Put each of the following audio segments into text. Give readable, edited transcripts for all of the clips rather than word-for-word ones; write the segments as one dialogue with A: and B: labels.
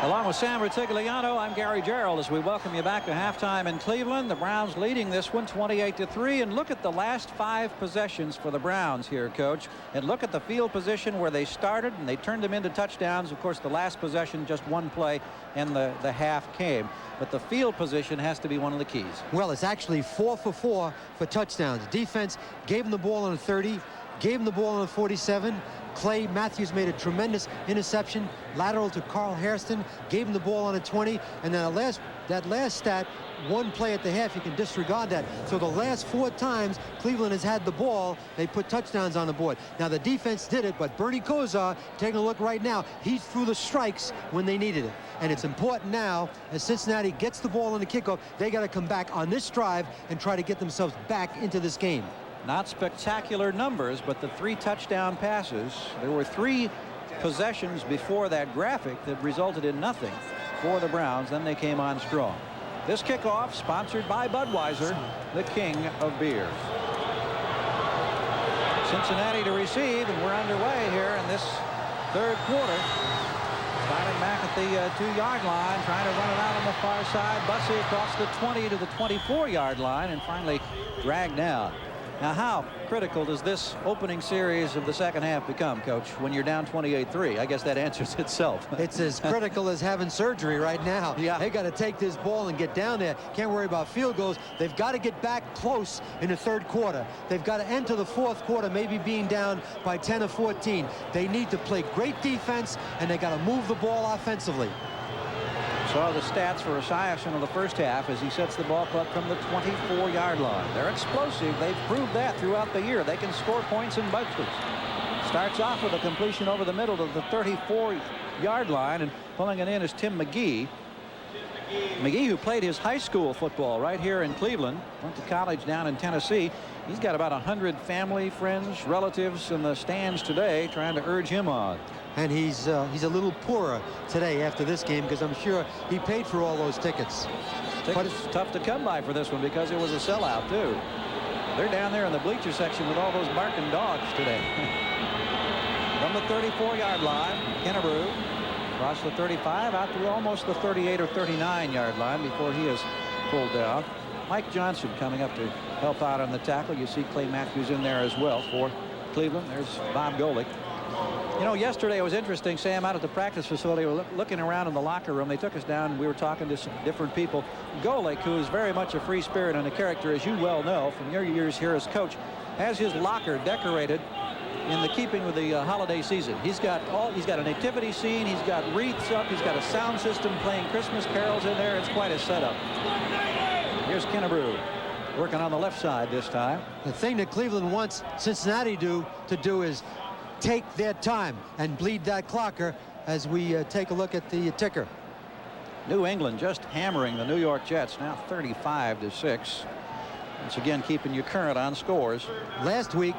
A: Along with Sam Rutigliano, I'm Gary Gerald as we welcome you back to halftime in Cleveland. The Browns leading this one 28-3. And look at the last 5 possessions for the Browns here, Coach. And look at the field position where they started and they turned them into touchdowns. Of course, the last possession, just one play, and the half came. But the field position has to be one of the keys.
B: Well, it's actually 4 for 4 for touchdowns. Defense gave them the ball on a 30, gave them the ball on a 47. Clay Matthews made a tremendous interception, lateral to Carl Hairston, gave him the ball on a 20, and then that last stat, one play at the half, you can disregard that. So the last 4 times Cleveland has had the ball, they put touchdowns on the board. Now the defense did it, but Bernie Kosar, taking a look right now, he threw the strikes when they needed it. And it's important now, as Cincinnati gets the ball on the kickoff, they got to come back on this drive and try to get themselves back into this game.
A: Not spectacular numbers, but the 3 touchdown passes. There were 3 possessions before that graphic that resulted in nothing for the Browns. Then they came on strong. This kickoff sponsored by Budweiser, the king of beers. Cincinnati to receive, and we're underway here in this 3rd quarter. Starting back at the 2-yard line, trying to run it out on the far side. Bussey across the 20 to the 24-yard line, and finally dragged down. Now, how critical does this opening series of the second half become, Coach, when you're down 28-3? I guess that answers itself.
B: It's as critical as having surgery right now.
A: Yeah.
B: They got to take this ball and get down there. Can't worry about field goals. They've got to get back close in the 3rd quarter. They've got to enter the 4th quarter, maybe being down by 10 or 14. They need to play great defense, and they got to move the ball offensively.
A: Saw the stats for Esiason in the first half as he sets the ball club from the 24-yard line. They're explosive. They've proved that throughout the year. They can score points in bunches. Starts off with a completion over the middle of the 34-yard line, and pulling it in is Tim McGee. McGee, who played his high school football right here in Cleveland, went to college down in Tennessee. He's got about 100 family, friends, relatives in the stands today trying to urge him on.
B: And he's a little poorer today after this game because I'm sure he paid for all those tickets.
A: But it's tough to come by for this one because it was a sellout, too. They're down there in the bleacher section with all those barking dogs today. From the 34-yard line, Kinnebrew across the 35 out to almost the 38 or 39-yard line before he is pulled down. Mike Johnson coming up to help out on the tackle. You see Clay Matthews in there as well for Cleveland. There's Bob Golick. You know, yesterday it was interesting, Sam, out at the practice facility. We were looking around in the locker room. They took us down and we were talking to some different people. Golick, who is very much a free spirit and a character, as you well know from your years here as coach, has his locker decorated in the keeping with the holiday season. He's got a nativity scene, he's got wreaths up, he's got a sound system playing Christmas carols in there. It's quite a setup. Here's Kinnebrew working on the left side this time.
B: The thing that Cleveland wants Cincinnati to do is take their time and bleed that clocker as we take a look at the ticker.
A: New England just hammering the New York Jets, now 35-6. Once again keeping you current on scores.
B: Last week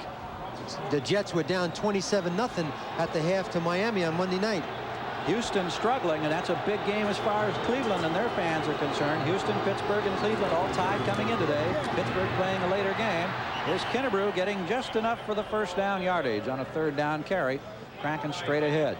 B: the Jets were down 27-0 at the half to Miami on Monday night.
A: Houston struggling, and that's a big game as far as Cleveland and their fans are concerned. Houston, Pittsburgh, and Cleveland all tied coming in today. Pittsburgh playing a later game. Here's Kinnebrew getting just enough for the first down yardage on a 3rd down carry, cranking straight ahead.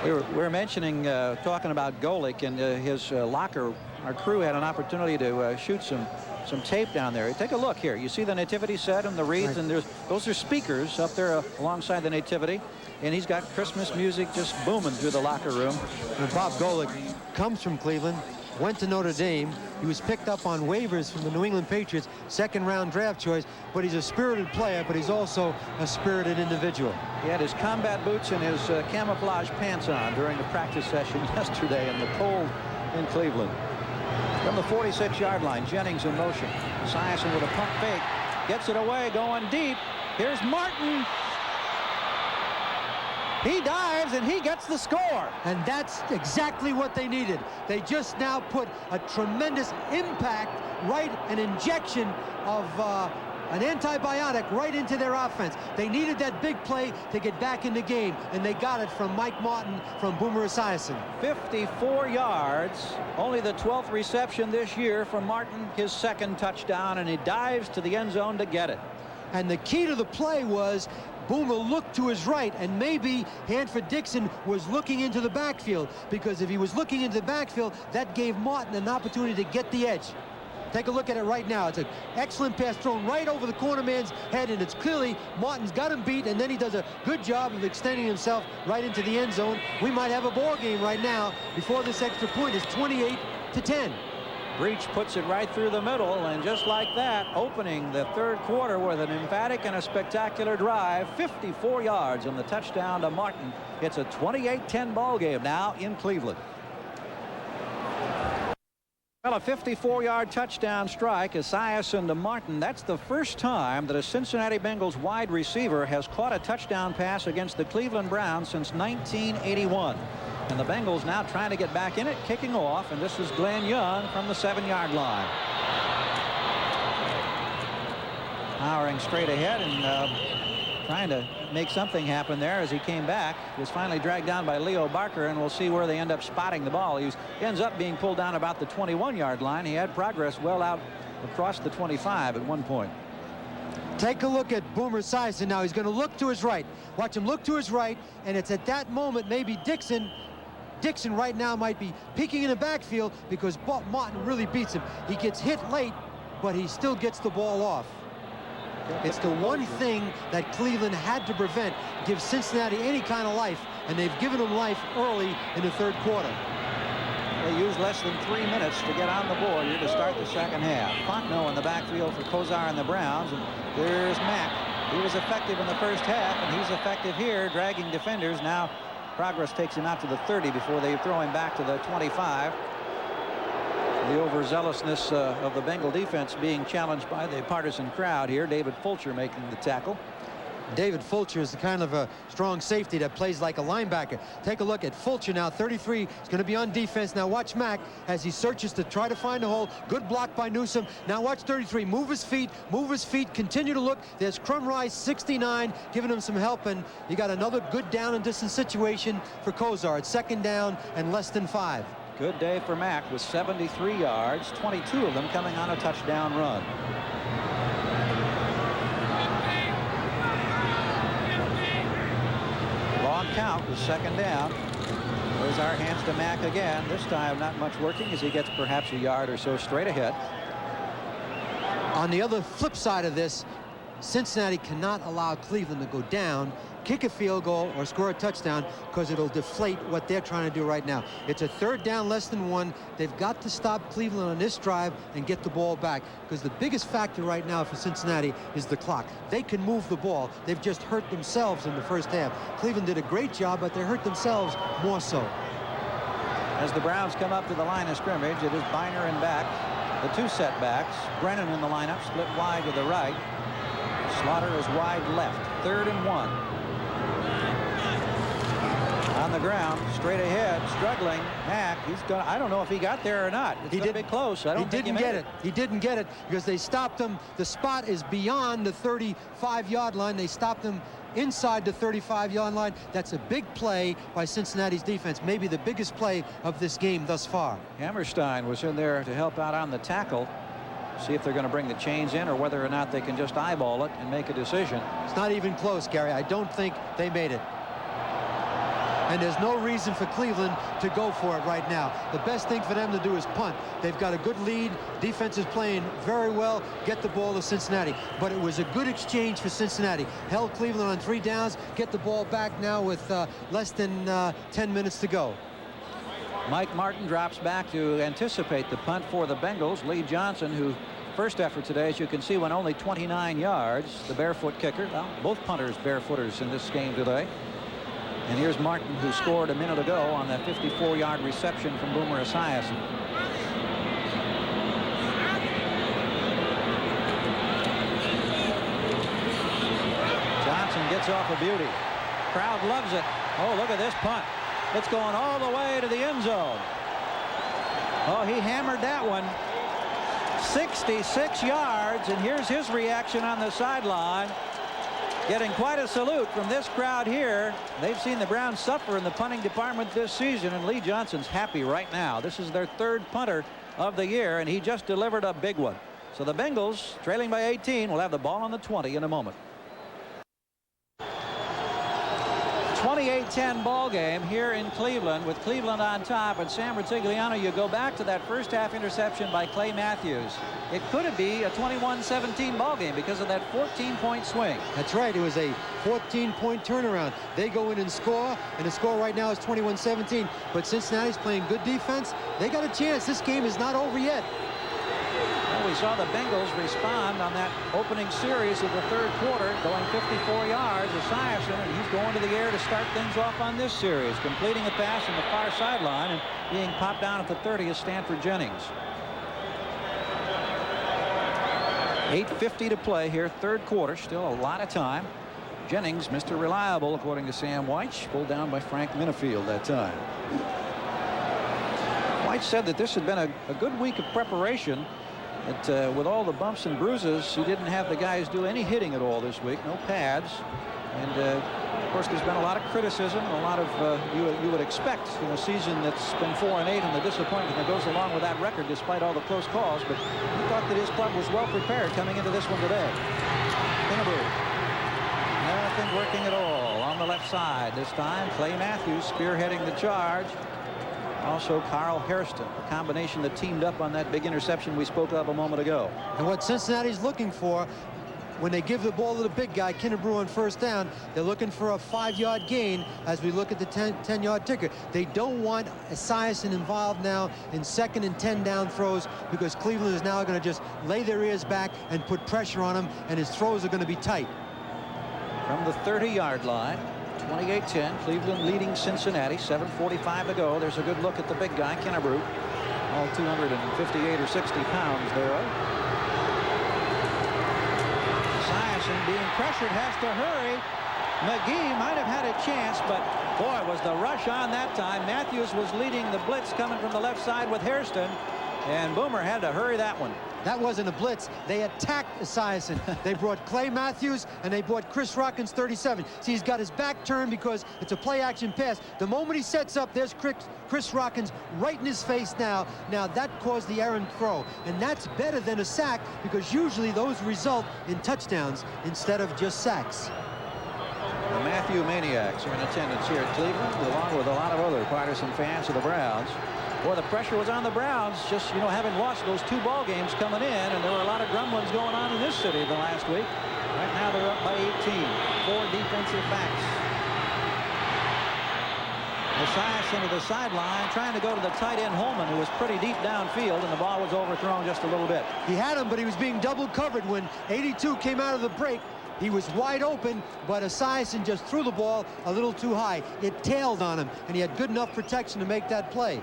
A: We were mentioning, talking about Golick and his locker. Our crew had an opportunity to shoot some tape down there. Take a look here. You see the nativity set and the wreaths, right. And those are speakers up there alongside the nativity. And he's got Christmas music just booming through the locker room.
B: And Bob Golick comes from Cleveland, went to Notre Dame. He was picked up on waivers from the New England Patriots, 2nd-round draft choice. But he's a spirited player, but he's also a spirited individual.
A: He had his combat boots and his camouflage pants on during the practice session yesterday in the cold in Cleveland. From the 46-yard line, Jennings in motion. Esiason with a pump fake. Gets it away, going deep. Here's Martin. He dives and he gets the score.
B: And that's exactly what they needed. They just now put a tremendous impact, right, an injection of an antibiotic right into their offense. They needed that big play to get back in the game, and they got it from Mike Martin, from Boomer Esiason.
A: 54 yards, only the 12th reception this year from Martin, his 2nd touchdown, and he dives to the end zone to get it.
B: And the key to the play was Boomer looked to his right, and maybe Hanford Dixon was looking into the backfield, because if he was looking into the backfield, that gave Martin an opportunity to get the edge. Take a look at it right now. It's an excellent pass thrown right over the corner man's head, and it's clearly Martin's got him beat, and then he does a good job of extending himself right into the end zone. We might have a ball game right now before this extra point is 28-10.
A: Breech puts it right through the middle, and just like that, opening the third quarter with an emphatic and a spectacular drive, 54 yards on the touchdown to Martin. It's a 28-10 ball game now in Cleveland. Well, a 54-yard touchdown strike, Esiason to Martin. That's the first time that a Cincinnati Bengals wide receiver has caught a touchdown pass against the Cleveland Browns since 1981. And the Bengals now trying to get back in it, kicking off, and this is Glenn Young from the 7-yard line. Powering straight ahead and trying to make something happen there as he came back. He was finally dragged down by Leo Barker, and we'll see where they end up spotting the ball. He ends up being pulled down about the 21-yard line. He had progress well out across the 25 at one point.
B: Take a look at Boomer Esiason now. He's going to look to his right. Watch him look to his right, and it's at that moment maybe Dixon right now might be peeking in the backfield because Martin really beats him. He gets hit late, but he still gets the ball off. It's the one thing that Cleveland had to prevent, give Cincinnati any kind of life, and they've given them life early in the third quarter.
A: They used less than 3 minutes to get on the board here to start the second half. Fontenot in the backfield for Kosar and the Browns, and there's Mack. He was effective in the first half, and he's effective here, dragging defenders. Now progress takes him out to the 30 before they throw him back to the 25. The overzealousness of the Bengal defense being challenged by the partisan crowd here. David Fulcher making the tackle.
B: David Fulcher is the kind of a strong safety that plays like a linebacker. Take a look at Fulcher now. 33 is going to be on defense. Now watch Mack as he searches to try to find a hole. Good block by Newsome. Now watch 33 move his feet, continue to look. There's Crumrise 69 giving him some help, and you got another good down and distance situation for Kosar. It's second down and less than 5.
A: Good day for Mack with 73 yards, 22 of them coming on a touchdown run. Long count with second down. There's our hands to Mack again. This time not much working as he gets perhaps a yard or so straight ahead.
B: On the other flip side of this, Cincinnati cannot allow Cleveland to go down, kick a field goal, or score a touchdown, because it'll deflate what they're trying to do right now. It's a third down, less than 1. They've got to stop Cleveland on this drive and get the ball back, because the biggest factor right now for Cincinnati is the clock. They can move the ball. They've just hurt themselves in the first half. Cleveland did a great job, but they hurt themselves more so.
A: As the Browns come up to the line of scrimmage, it is Bahr and back, the two setbacks. Brennan in the lineup, split wide to the right. Slaughter is wide left. 3rd and 1. On the ground, straight ahead, struggling. Mack, he's going. I don't know if he got there or not. It's going to be close. I don't think he made it.
B: He didn't get it because they stopped him. The spot is beyond the 35-yard line. They stopped him inside the 35-yard line. That's a big play by Cincinnati's defense. Maybe the biggest play of this game thus far.
A: Hammerstein was in there to help out on the tackle. See if they're going to bring the chains in or whether or not they can just eyeball it and make a decision.
B: It's not even close, Gary. I don't think they made it. And there's no reason for Cleveland to go for it right now. The best thing for them to do is punt. They've got a good lead. Defense is playing very well. Get the ball to Cincinnati. But it was a good exchange for Cincinnati. Held Cleveland on 3 downs. Get the ball back now with less than 10 minutes to go.
A: Mike Martin drops back to anticipate the punt for the Bengals. Lee Johnson, who first effort today, as you can see, went only 29 yards. The barefoot kicker. Well, both punters barefooters in this game today. And here's Martin, who scored a minute ago on that 54-yard reception from Boomer Esiason. Johnson gets off a beauty. Crowd loves it. Oh, look at this punt. It's going all the way to the end zone. Oh, he hammered that one. 66 yards, and here's his reaction on the sideline. Getting quite a salute from this crowd here. They've seen the Browns suffer in the punting department this season, and Lee Johnson's happy right now. This is their 3rd punter of the year, and he just delivered a big one. So the Bengals, trailing by 18, will have the ball on the 20 in a moment. 28-10 ball game here in Cleveland with Cleveland on top. And Sam Rutigliano, you go back to that first half interception by Clay Matthews. It could be a 21-17 ball game because of that 14-point swing.
B: That's right. It was a 14-point turnaround. They go in and score, and the score right now is 21-17. But Cincinnati's playing good defense. They got a chance. This game is not over yet.
A: Well, we saw the Bengals respond on that opening series of the third quarter, going 54 yards. Esiason, and he's going to the air to start things off on this series, completing a pass on the far sideline and being popped down at the 30 is Stanford Jennings. 8:50 to play here, third quarter. Still a lot of time. Jennings, Mr. Reliable, according to Sam Weich, pulled down by Frank Minifield that time. Weich said that this had been a good week of preparation. That with all the bumps and bruises, he didn't have the guys do any hitting at all this week. No pads. And of course, there's been a lot of criticism, a lot of you would expect in a season that's been 4-8, and the disappointment that goes along with that record, despite all the close calls. But he thought that his club was well prepared coming into this one today. Kinnebrew. Nothing working at all on the left side this time. Clay Matthews spearheading the charge. Also Carl Hairston, a combination that teamed up on that big interception we spoke of a moment ago.
B: And what Cincinnati's looking for when they give the ball to the big guy, Kinnebrew, on first down, they're looking for a 5-yard gain as we look at the 10-yard ticker. They don't want Esiason involved now in 2nd and 10 down throws, because Cleveland is now going to just lay their ears back and put pressure on him, and his throws are going to be tight.
A: From the 30-yard line, 28-10, Cleveland leading Cincinnati, 7:45 to go. There's a good look at the big guy, Kinnebrew, all 258 or 60 pounds there. Esiason being pressured, has to hurry. McGee might have had a chance, but boy, was the rush on that time. Matthews was leading the blitz coming from the left side with Hairston, and Boomer had to hurry that one.
B: That wasn't a blitz. They attacked Esiason. They brought Clay Matthews, and they brought Chris Rockins, 37. See, he's got his back turned because it's a play-action pass. The moment he sets up, there's Chris Rockins right in his face now. Now, that caused the errant throw, and that's better than a sack, because usually those result in touchdowns instead of just sacks.
A: The Matthew Maniacs are in attendance here at Cleveland, along with a lot of other partisan fans of the Browns. Boy, the pressure was on the Browns, just, having lost those 2 ball games coming in, and there were a lot of grumblings going on in this city the last week. Right now they're up by 18. 4 defensive backs. Esiason to the sideline, trying to go to the tight end Holman, who was pretty deep downfield, and the ball was overthrown just a little bit.
B: He had him, but he was being double covered. When 82 came out of the break, he was wide open, but Esiason just threw the ball a little too high. It tailed on him, and he had good enough protection to make that play.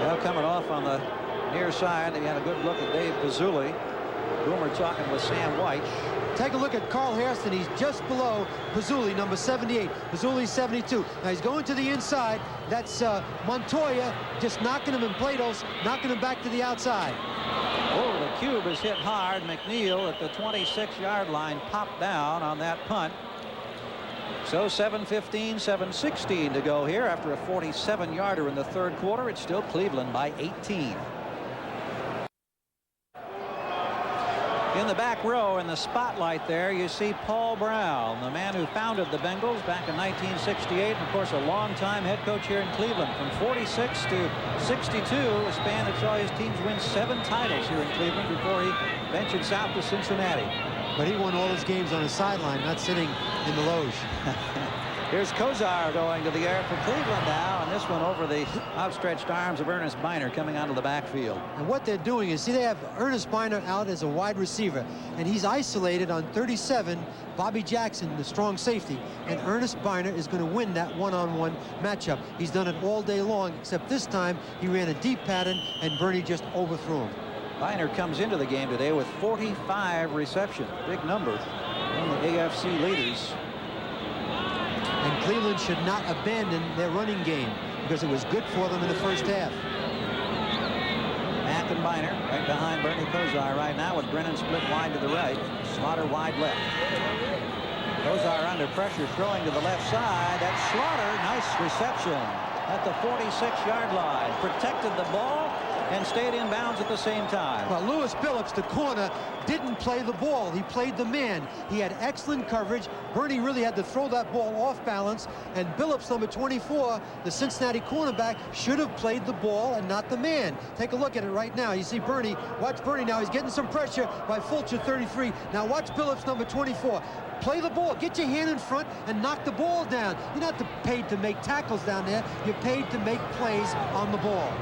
A: Well, coming off on the near side, he had a good look at Dave Pazzulli. Boomer talking with Sam Weich.
B: Take a look at Carl Hairston. He's just below Pazzulli, number 78. Pazzulli's 72. Now he's going to the inside. That's Montoya just knocking him, and Platos knocking him back to the outside.
A: Oh, the cube is hit hard. McNeil at the 26-yard line popped down on that punt. So 7:15, 7:16 to go here after a 47-yarder in the third quarter. It's still Cleveland by 18. In the back row, in the spotlight there, you see Paul Brown, the man who founded the Bengals back in 1968, and of course a longtime head coach here in Cleveland. From 46 to 62, a span that saw his teams win 7 titles here in Cleveland before he ventured south to Cincinnati.
B: But he won all his games on the sideline, not sitting in the loge.
A: Here's Kosar going to the air for Cleveland now, and this one over the outstretched arms of Ernest Biner coming out of the backfield.
B: And what they're doing is, see, they have Ernest Biner out as a wide receiver, and he's isolated on 37, Bobby Jackson, the strong safety, and Ernest Biner is going to win that one-on-one matchup. He's done it all day long, except this time he ran a deep pattern, and Bernie just overthrew him.
A: Biner comes into the game today with 45 receptions, big number, one of the AFC leaders.
B: And Cleveland should not abandon their running game, because it was good for them in the first half.
A: Mack and Biner right behind Bernie Kosar right now, with Brennan split wide to the right, Slaughter wide left. Kosar under pressure, throwing to the left side. That's Slaughter. Nice reception at the 46-yard line. Protected the ball and stayed in bounds at the same time.
B: Well, Lewis Billups, the corner, didn't play the ball. He played the man. He had excellent coverage. Bernie really had to throw that ball off balance, and Billups, number 24, the Cincinnati cornerback, should have played the ball and not the man. Take a look at it right now. You see Bernie. Watch Bernie now. He's getting some pressure by Fulcher, 33. Now watch Billups, number 24. Play the ball. Get your hand in front and knock the ball down. You're not paid to make tackles down there. You're paid to make plays on the ball.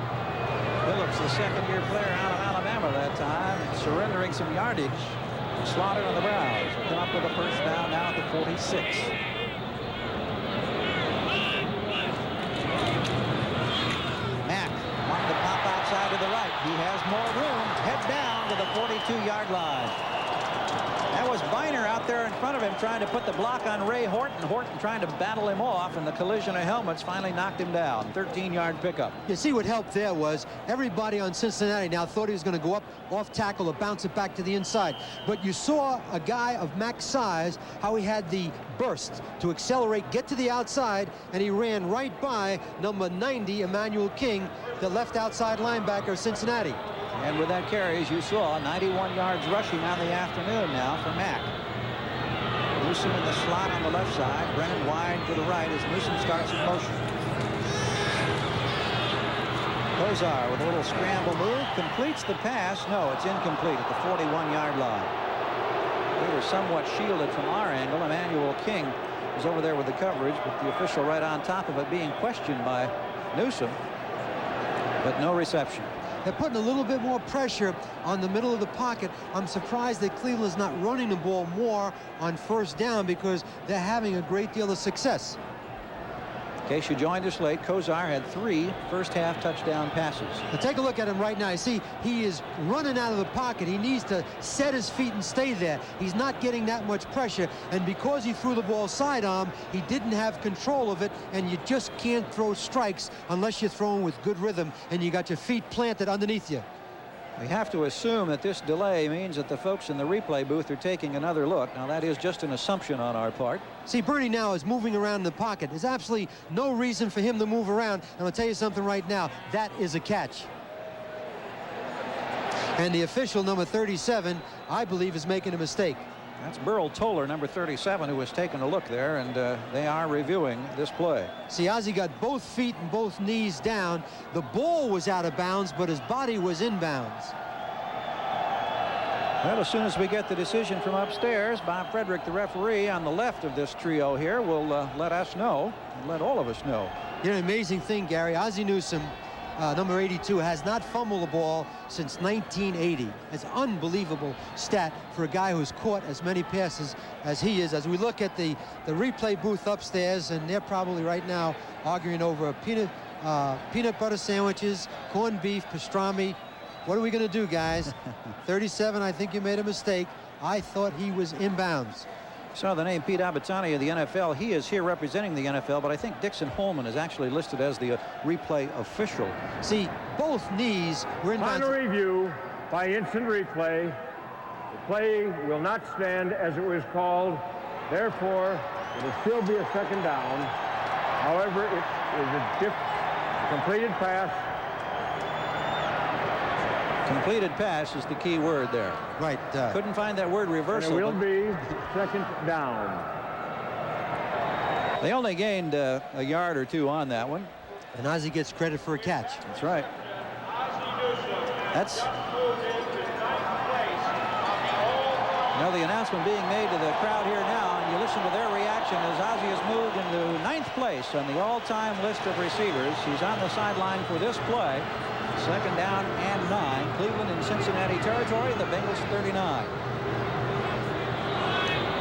A: Billups, the second-year player out of Alabama that time, surrendering some yardage. Slaughter on the Browns. Will come up with a first down now at the 46. Mack wanted to pop outside to the right. He has more room. Head down to the 42-yard line. That was Bahr out there in front of him trying to put the block on Ray Horton. Horton trying to battle him off, and the collision of helmets finally knocked him down. 13-yard pickup.
B: You see what helped there was everybody on Cincinnati now thought he was going to go up off tackle or bounce it back to the inside. But you saw a guy of Mack's size, how he had the burst to accelerate, get to the outside, and he ran right by number 90, Emmanuel King, the left outside linebacker of Cincinnati.
A: And with that carry, as you saw, 91 yards rushing on the afternoon now for Mack. Newsome in the slot on the left side. Brennan wide to the right as Newsome starts in motion. Kosar with a little scramble move. Completes the pass. No, it's incomplete at the 41-yard line. They were somewhat shielded from our angle. Emmanuel King was over there with the coverage, but the official right on top of it being questioned by Newsome. But no reception.
B: They're putting a little bit more pressure on the middle of the pocket. I'm surprised that Cleveland's not running the ball more on first down because they're having a great deal of success.
A: In case you joined us late, Kosar had 3 first-half touchdown passes.
B: Now take a look at him right now. You see, he is running out of the pocket. He needs to set his feet and stay there. He's not getting that much pressure, and because he threw the ball sidearm, he didn't have control of it, and you just can't throw strikes unless you're throwing with good rhythm and you got your feet planted underneath you.
A: We have to assume that this delay means that the folks in the replay booth are taking another look. Now, that is just an assumption on our part.
B: See, Bernie now is moving around in the pocket. There's absolutely no reason for him to move around. And I'll tell you something right now. That is a catch. And the official, number 37, I believe, is making a mistake.
A: That's Burl Toller, number 37, who was taking a look there, and they are reviewing this play.
B: See, Ozzie got both feet and both knees down. The ball was out of bounds, but his body was in bounds.
A: Well, as soon as we get the decision from upstairs, Bob Frederick, the referee on the left of this trio here, will let us know, and let all of us know.
B: You know, amazing thing, Gary, Ozzie Newsome, number 82, has not fumbled the ball since 1980. It's an unbelievable stat for a guy who's caught as many passes as he is. As we look at the replay booth upstairs, and they're probably right now arguing over peanut butter sandwiches, corned beef, pastrami. What are we going to do, guys? 37, I think you made a mistake. I thought he was inbounds.
A: Saw the name Pete Abitani of the NFL. He is here representing the NFL, but I think Dixon Holman is actually listed as the replay official.
B: See, both knees were in bounds.
C: On a review by instant replay, the play will not stand as it was called. Therefore, it will still be a second down. However, it is a completed pass.
A: Completed pass is the key word there.
B: Right.
A: Couldn't find that word reversal.
C: And it will be second down.
A: They only gained a yard or 2 on that one.
B: And Ozzie gets credit for a catch.
A: That's right. That's now the announcement being made to the crowd here now, and you listen to their reaction as Ozzie has moved into 9th place on the all-time list of receivers. He's on the sideline for this play. Second down and 9. Cleveland in Cincinnati territory. The Bengals 39.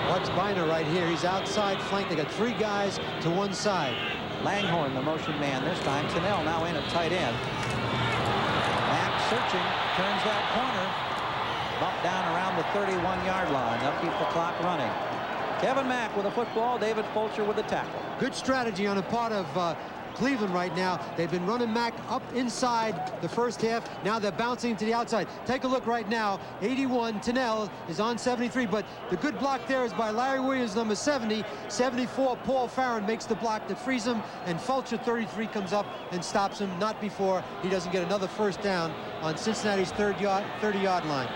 B: Watch Bahr right here. He's outside flank. They got 3 guys to one side.
A: Langhorne, the motion man this time. Tennell now in at tight end. Mack searching. Turns that corner. Bump down around the 31-yard line. They'll keep the clock running. Kevin Mack with a football. David Fulcher with a tackle.
B: Good strategy on the part of Cleveland right now. They've been running Mack up inside the first half. Now they're bouncing to the outside. Take a look right now. 81, Tennell is on 73, but the good block there is by Larry Williams, number 70. 74, Paul Farron makes the block that frees him, and Fulcher, 33, comes up and stops him. Not before he doesn't get another first down on Cincinnati's 30-yard line.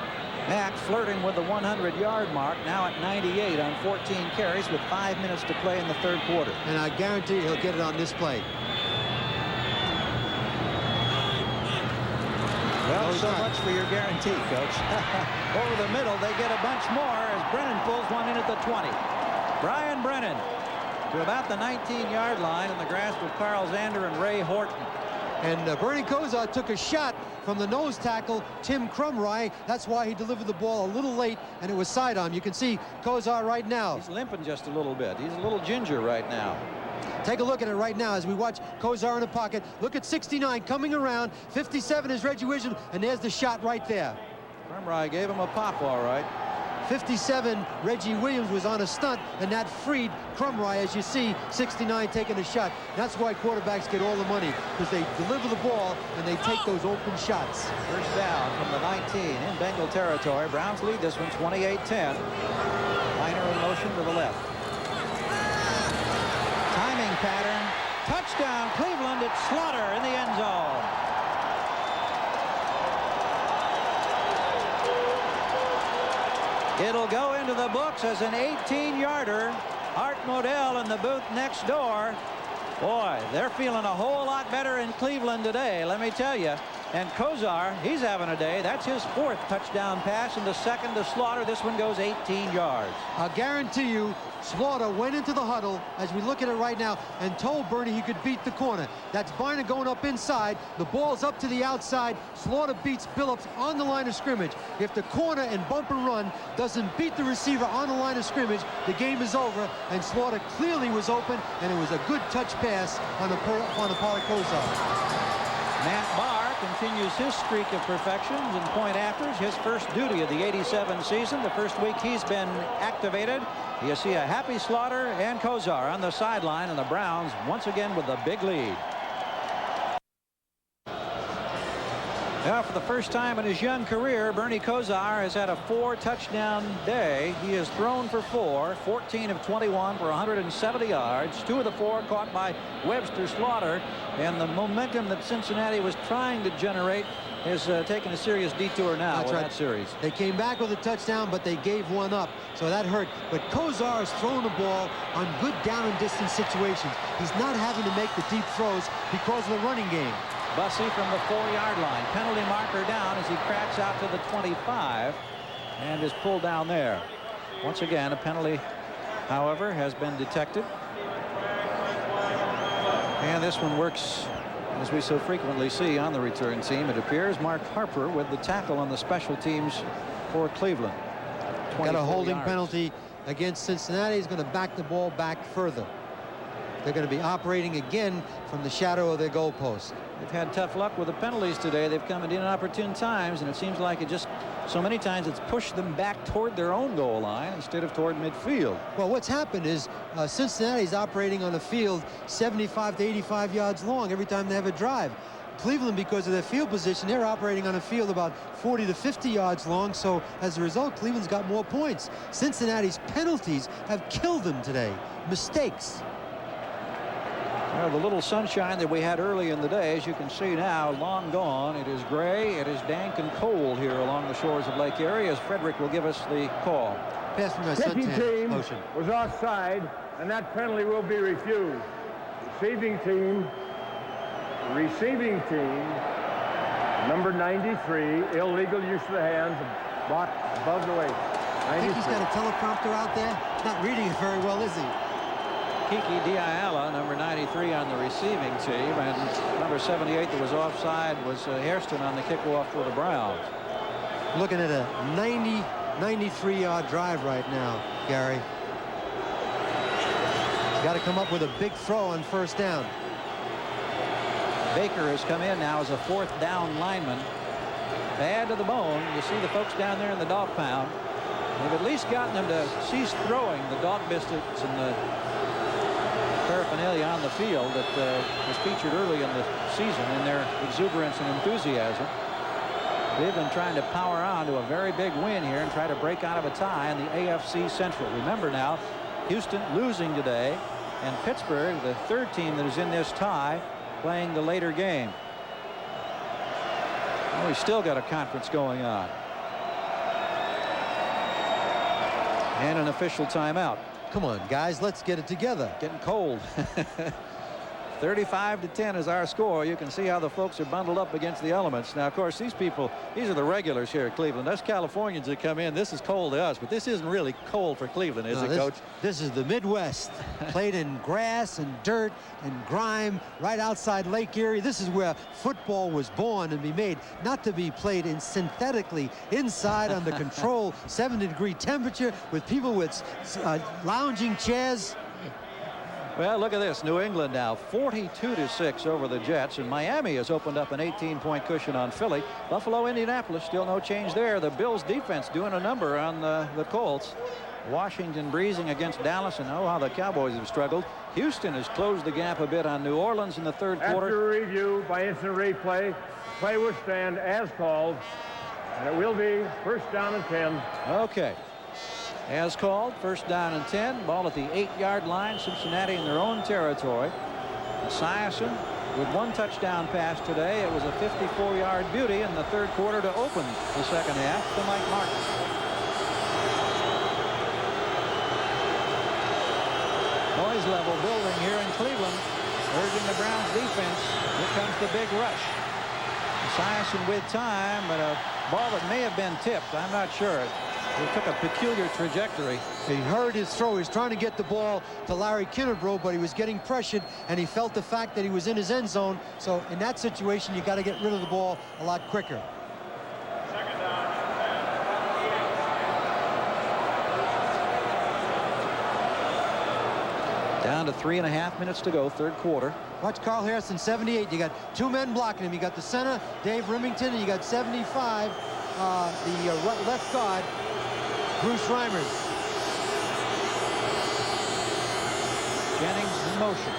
A: Mack flirting with the 100-yard mark, now at 98 on 14 carries with 5 minutes to play in the third quarter.
B: And I guarantee he'll get it on this play.
A: Well, so much for your guarantee, Coach. Over the middle, they get a bunch more as Brennan pulls one in at the 20. Brian Brennan to about the 19-yard line in the grasp of Carl Zander and Ray Horton.
B: And Bernie Kosar took a shot from the nose tackle, Tim Crumry. That's why he delivered the ball a little late, and it was sidearm. You can see Kosar right now.
A: He's limping just a little bit. He's a little ginger right now.
B: Take a look at it right now as we watch Kosar in the pocket. Look at 69 coming around. 57 is Reggie Williams, and there's the shot right there.
A: Crumry gave him a pop, all right.
B: 57, Reggie Williams was on a stunt, and that freed Crumry, as you see, 69 taking a shot. That's why quarterbacks get all the money, because they deliver the ball and they take those open shots.
A: First down from the 19 in Bengal territory. Browns lead this one 28-10. Minor in motion to the left. Timing pattern. Touchdown, Cleveland. It's Slaughter in the end zone. It'll go into the books as an 18-yarder. Art Modell in the booth next door. Boy, they're feeling a whole lot better in Cleveland today, let me tell you. And Kosar, he's having a day. That's his 4th touchdown pass, and the 2nd to Slaughter. This one goes 18 yards.
B: I guarantee you, Slaughter went into the huddle, as we look at it right now, and told Bernie he could beat the corner. That's Bahr going up inside. The ball's up to the outside. Slaughter beats Billups on the line of scrimmage. If the corner and bumper run doesn't beat the receiver on the line of scrimmage, the game is over, and Slaughter clearly was open, and it was a good touch pass on the part of Kosar.
A: Matt Bahr continues his streak of perfections and point afters. His first duty of the '87 season. The first week he's been activated. You see a happy Slaughter and Kosar on the sideline, and the Browns once again with the big lead. Now, for the first time in his young career, Bernie Kosar has had a 4-touchdown day. He has thrown for 4, 14 of 21 for 170 yards. 2 of the 4 caught by Webster Slaughter. And the momentum that Cincinnati was trying to generate has taken a serious detour now with that series.
B: They came back with a touchdown, but they gave one up, so that hurt. But Kosar has thrown the ball on good down and distance situations. He's not having to make the deep throws because of the running game.
A: Bussey from the 4-yard line. Penalty marker down as he cracks out to the 25 and is pulled down there. Once again, a penalty, however, has been detected. And this one works, as we so frequently see on the return team, it appears. Mark Harper with the tackle on the special teams for Cleveland.
B: Got a holding penalty against Cincinnati. He's going to back the ball back further. They're going to be operating again from the shadow of their goalpost.
A: They've had tough luck with the penalties today. They've come at inopportune times, and it seems like it just so many times it's pushed them back toward their own goal line instead of toward midfield.
B: Well, what's happened is Cincinnati's operating on a field 75 to 85 yards long every time they have a drive. Cleveland, because of their field position, they're operating on a field about 40 to 50 yards long, so as a result, Cleveland's got more points. Cincinnati's penalties have killed them today. Mistakes.
A: Well, the little sunshine that we had early in the day, as you can see now, long gone. It is gray, it is dank and cold here along the shores of Lake Erie, as Frederick will give us the call.
B: Pass from
C: Kicking team was offside, and that penalty will be refused. Receiving team, number 93, illegal use of the hands, blocked above the waist.
B: I think he's got a teleprompter out there. He's not reading it very well, is he?
A: Kiki Diayala, number 93 on the receiving team, and number 78 that was offside was Hairston on the kickoff for the Browns.
B: Looking at a 93-yard drive right now, Gary. He's got to come up with a big throw on first down.
A: Baker has come in now as a 4th down lineman. Bad to the bone. You see the folks down there in the dog pound. They've at least gotten them to cease throwing the dog biscuits and the paraphernalia on the field that was featured early in the season in their exuberance and enthusiasm. They've been trying to power on to a very big win here and try to break out of a tie in the AFC Central. Remember now, Houston losing today, and Pittsburgh, the third team that is in this tie, playing the later game. Well, we've still got a conference going on. And an official timeout.
B: Come on, guys, let's get it together.
A: Getting cold. 35-10 is our score. You can see how the folks are bundled up against the elements. Now, of course, these are the regulars here at Cleveland. Us Californians that come in, this is cold to us, but this isn't really cold for Cleveland, is it, Coach?
B: This is the Midwest. Played in grass and dirt and grime right outside Lake Erie. This is where football was born and be made, not to be played in synthetically inside under control, 70-degree temperature with people with lounging chairs.
A: Well, look at this. New England now 42-6 over the Jets, and Miami has opened up an 18-point cushion on Philly. Buffalo, Indianapolis, still no change there. The Bills defense doing a number on the Colts. Washington breezing against Dallas, and oh, how the Cowboys have struggled. Houston has closed the gap a bit on New Orleans in the third quarter.
C: After review by instant replay, play will stand as called, and it will be first down and 10.
A: Okay. As called, first down and 10. Ball at the 8-yard line. Cincinnati in their own territory. Esiason with one touchdown pass today. It was a 54-yard beauty in the third quarter to open the second half to Mike Martin. Noise level building here in Cleveland, urging the Browns defense. Here comes the big rush. Esiason with time, but a ball that may have been tipped. I'm not sure. It took a peculiar trajectory.
B: He heard his throw. He was trying to get the ball to Larry Kinnebrew, but he was getting pressured, and he felt the fact that he was in his end zone. So in that situation, you got to get rid of the ball a lot quicker.
A: Down to 3.5 minutes to go, third quarter.
B: Watch Carl Harrison, 78. You got two men blocking him. You got the center, Dave Remington, and you got 75, the left guard, Bruce Reimers.
A: Jennings in motion.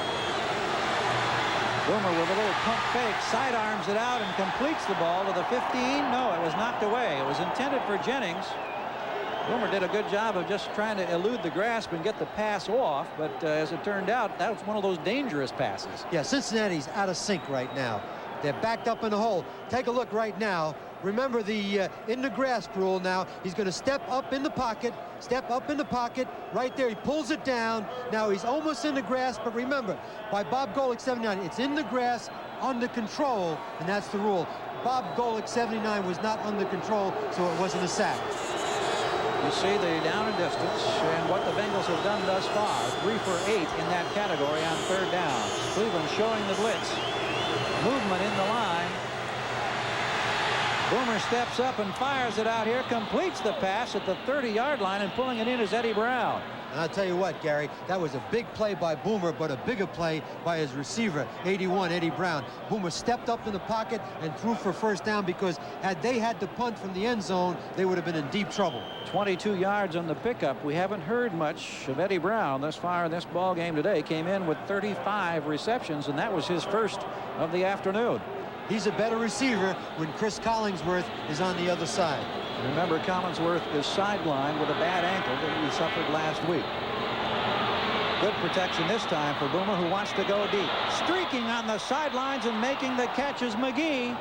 A: Boomer with a little pump fake, sidearms it out and completes the ball to the 15. No, it was knocked away. It was intended for Jennings. Boomer did a good job of just trying to elude the grasp and get the pass off, but as it turned out, that was one of those dangerous passes.
B: Yeah, Cincinnati's out of sync right now. They're backed up in the hole. Take a look right now. Remember the in the grasp rule now. He's going to step up in the pocket, right there. He pulls it down. Now he's almost in the grasp, but remember, by Bob Golick, 79, it's in the grasp, under control, and that's the rule. Bob Golick, 79, was not under control, so it wasn't a sack.
A: You see the down and distance and what the Bengals have done thus far. 3 for 8 in that category on third down. Cleveland showing the blitz. Movement in the line. Boomer steps up and fires it out here, completes the pass at the 30-yard line, and pulling it in is Eddie Brown.
B: And I'll tell you what, Gary, that was a big play by Boomer, but a bigger play by his receiver, 81, Eddie Brown. Boomer stepped up in the pocket and threw for first down, because had they had to punt from the end zone, they would have been in deep trouble.
A: 22 yards on the pickup. We haven't heard much of Eddie Brown thus far in this ball game today. Came in with 35 receptions, and that was his first of the afternoon.
B: He's a better receiver when Chris Collinsworth is on the other side.
A: Remember, Collinsworth is sidelined with a bad ankle that he suffered last week. Good protection this time for Boomer, who wants to go deep. Streaking on the sidelines and making the catch is McGee.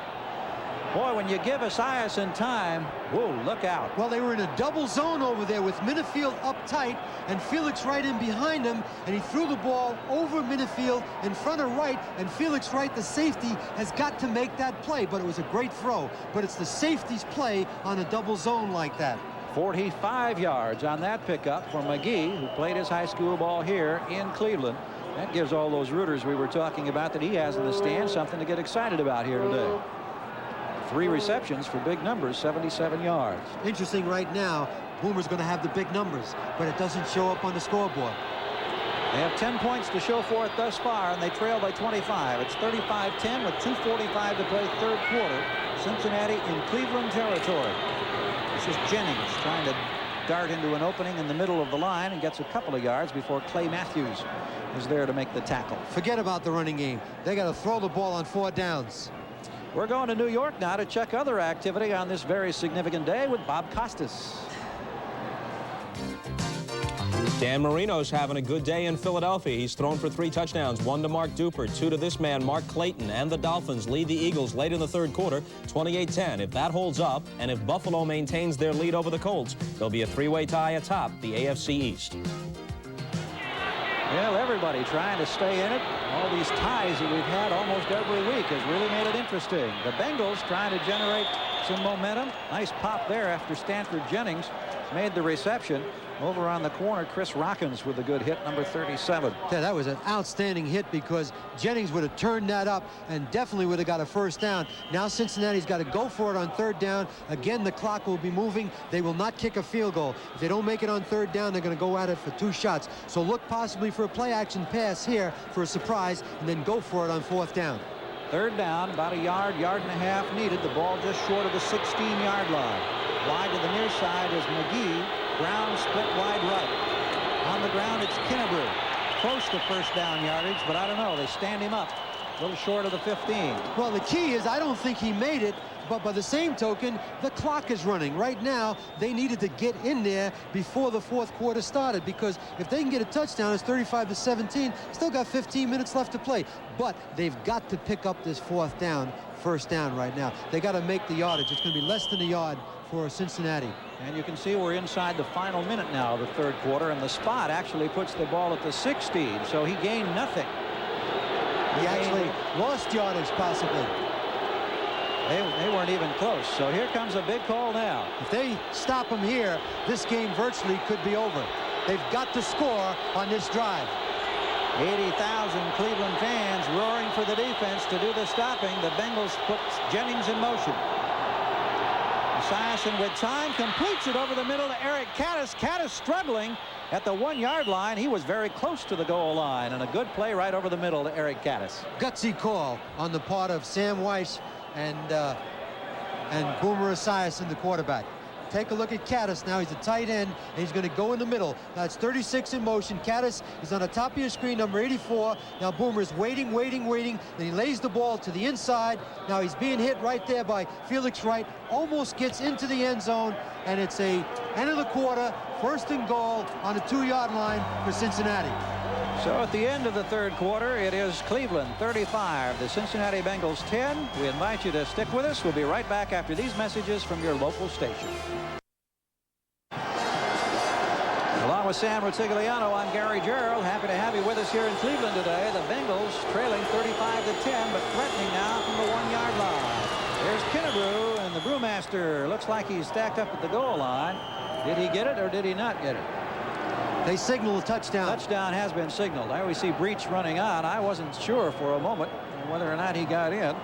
A: Boy, when you give Esiason time, whoa, look out.
B: Well, they were in a double zone over there with Minifield up tight and Felix Wright in behind him, and he threw the ball over Minifield in front of Wright, and Felix Wright, the safety, has got to make that play. But it was a great throw. But it's the safety's play on a double zone like that.
A: 45 yards on that pickup for McGee, who played his high school ball here in Cleveland. That gives all those rooters we were talking about that he has in the stand something to get excited about here today. 3 receptions for big numbers, 77 yards.
B: Interesting right now, Boomer's going to have the big numbers, but it doesn't show up on the scoreboard.
A: They have 10 points to show for it thus far, and they trail by 25. It's 35-10 with 2:45 to play third quarter. Cincinnati in Cleveland territory. This is Jennings trying to dart into an opening in the middle of the line and gets a couple of yards before Clay Matthews is there to make the tackle.
B: Forget about the running game. They got to throw the ball on 4 downs.
A: We're going to New York now to check other activity on this very significant day with Bob Costas.
D: Dan Marino's having a good day in Philadelphia. He's thrown for 3 touchdowns, 1 to Mark Duper, 2 to this man, Mark Clayton, and the Dolphins lead the Eagles late in the 3rd quarter, 28-10. If that holds up, and if Buffalo maintains their lead over the Colts, there'll be a 3-way tie atop the AFC East.
A: Well, everybody trying to stay in it. All these ties that we've had almost every week has really made it interesting. The Bengals trying to generate some momentum. Nice pop there after Stanford Jennings made the reception. Over on the corner, Chris Rockins with a good hit, number 37.
B: Yeah, that was an outstanding hit because Jennings would have turned that up and definitely would have got a 1st down. Now Cincinnati's got to go for it on 3rd down. Again, the clock will be moving. They will not kick a field goal. If they don't make it on 3rd down, they're going to go at it for 2 shots. So look possibly for a play-action pass here for a surprise, and then go for it on 4th down.
A: 3rd down, about a yard, yard and a half needed. The ball just short of the 16-yard line. Wide to the near side is McGee. Brown split wide right. On the ground, it's Kinnebrew. Close to 1st down yardage, but I don't know. They stand him up a little short of the 15.
B: Well, the key is I don't think he made it, but by the same token, the clock is running. Right now, they needed to get in there before the 4th quarter started, because if they can get a touchdown, it's 35-17. Still got 15 minutes left to play. But they've got to pick up this 4th down, 1st down right now. They got to make the yardage. It's going to be less than a yard for Cincinnati.
A: And you can see we're inside the final minute now of the 3rd quarter, and the spot actually puts the ball at the 16, so he gained nothing.
B: He actually lost yardage, possibly.
A: They weren't even close, so here comes a big call now.
B: If they stop him here, this game virtually could be over. They've got to score on this drive.
A: 80,000 Cleveland fans roaring for the defense to do the stopping. The Bengals put Jennings in motion. Esiason with time completes it over the middle to Eric Caddis. Caddis struggling at the 1-yard line. He was very close to the goal line, and a good play right over the middle to Eric Caddis.
B: Gutsy call on the part of Sam Weiss and Boomer Esiason, the quarterback. Take a look at Caddis now. He's a tight end, and he's going to go in the middle. Now it's 36 in motion. Caddis is on the top of your screen, number 84. Now Boomer's waiting. Then he lays the ball to the inside. Now he's being hit right there by Felix Wright. Almost gets into the end zone, and it's a end of the quarter, 1st and goal on the 2-yard line for Cincinnati.
A: So at the end of the 3rd quarter, it is Cleveland 35, the Cincinnati Bengals 10. We invite you to stick with us. We'll be right back after these messages from your local station. Along with Sam Rutigliano, I'm Gary Gerald. Happy to have you with us here in Cleveland today. The Bengals trailing 35-10, but threatening now from the 1-yard line. There's Kinnebrew, and the Brewmaster looks like he's stacked up at the goal line. Did he get it or did he not get it?
B: They signal a touchdown.
A: Touchdown has been signaled. There we see Breech running on. I wasn't sure for a moment whether or not he got in.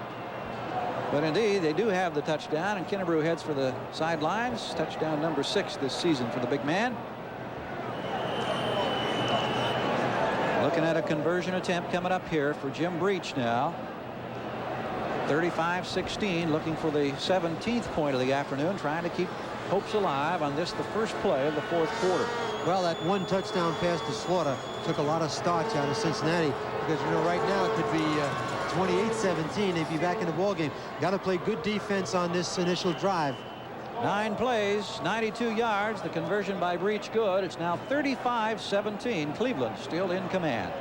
A: But indeed, they do have the touchdown, and Kinnebrew heads for the sidelines. Touchdown number 6 this season for the big man. Looking at a conversion attempt coming up here for Jim Breech now. 35-16, looking for the 17th point of the afternoon, trying to keep hopes alive on this, the 1st play of the 4th quarter.
B: Well, that 1 touchdown pass to Slaughter took a lot of starch out of Cincinnati, because, you know, right now it could be 28-17. They'd be back in the ballgame. Got to play good defense on this initial drive.
A: 9 plays, 92 yards. The conversion by Breech good. It's now 35-17. Cleveland still in command.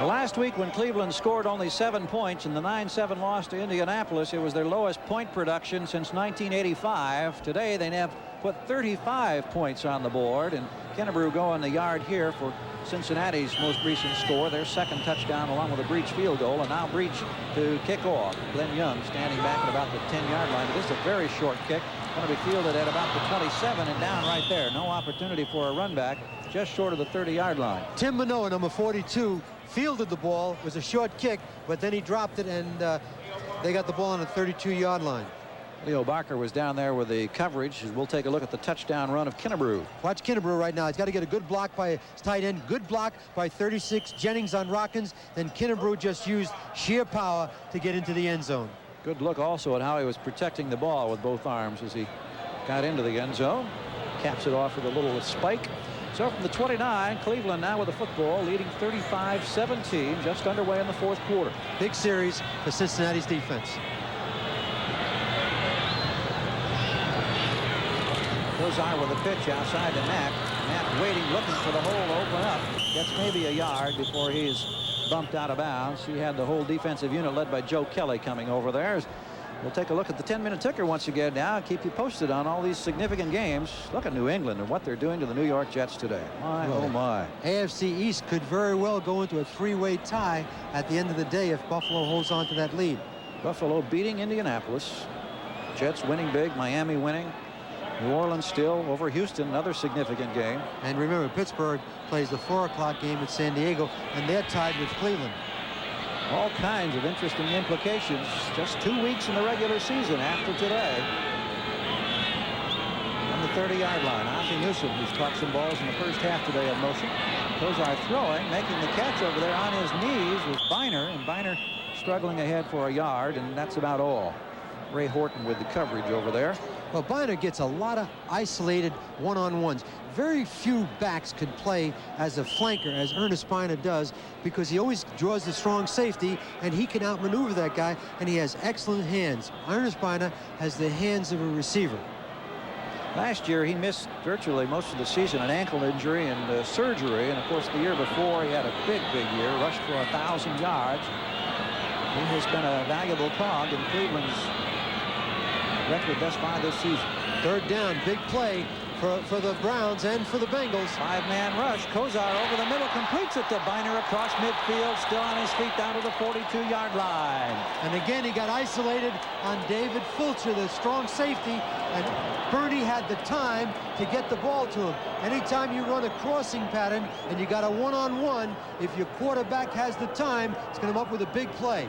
A: Last week, when Cleveland scored only 7 points in the 9-7 loss to Indianapolis, it was their lowest point production since 1985. Today, they have put 35 points on the board, and Kinnebrew going the yard here for Cincinnati's most recent score, their 2nd touchdown along with a Breech field goal. And now Breech to kick off. Glenn Young standing back at about the 10-yard line. This is a very short kick, going to be fielded at about the 27 and down right there. No opportunity for a run back, just short of the 30-yard line.
B: Tim Manoa, number 42, fielded the ball. It was a short kick, but then he dropped it, and they got the ball on the 32-yard line.
A: Leo Barker was down there with the coverage. We'll take a look at the touchdown run of Kinnebrew.
B: Watch Kinnebrew right now. He's got to get a good block by his tight end. Good block by 36 Jennings on Rockins. Then Kinnebrew just used sheer power to get into the end zone.
A: Good look also at how he was protecting the ball with both arms as he got into the end zone. Caps it off with a little spike. So from the 29, Cleveland now with the football, leading 35-17, just underway in the fourth quarter.
B: Big series for Cincinnati's defense.
A: Kosar with a pitch outside to Mack. Mack waiting, looking for the hole to open up. Gets maybe a yard before he's bumped out of bounds. He had the whole defensive unit led by Joe Kelly coming over there. We'll take a look at the 10-minute ticker once again now. Keep you posted on all these significant games. Look at New England and what they're doing to the New York Jets today. My, oh my.
B: AFC East could very well go into a three-way tie at the end of the day if Buffalo holds on to that lead.
A: Buffalo beating Indianapolis. Jets winning big. Miami winning. New Orleans still over Houston, another significant game.
B: And remember, Pittsburgh plays the 4 o'clock game at San Diego, and they're tied with Cleveland.
A: All kinds of interesting implications. Just 2 weeks in the regular season after today. On the 30-yard line, Ozzie Newsome, who's caught some balls in the first half today in motion. Kosar throwing, making the catch over there on his knees was Bahr, and Bahr struggling ahead for a yard, and that's about all. Ray Horton with the coverage over there.
B: Well, Bahr gets a lot of isolated one-on-ones. Very few backs could play as a flanker, as Ernest Bahr does, because he always draws the strong safety, and he can outmaneuver that guy, and he has excellent hands. Ernest Bahr has the hands of a receiver.
A: Last year, he missed virtually most of the season, an ankle injury and surgery, and of course, the year before, he had a big year, rushed for 1,000 yards. He has been a valuable cog in Cleveland's record thus far this season.
B: Third down, big play for the Browns and for the Bengals.
A: 5-man rush. Kosar over the middle, completes it to Bahr across midfield, still on his feet down to the 42-yard line.
B: And again, he got isolated on David Fulcher, the strong safety, and Bernie had the time to get the ball to him. Anytime you run a crossing pattern and you got a one-on-one, if your quarterback has the time, it's going to come up with a big play.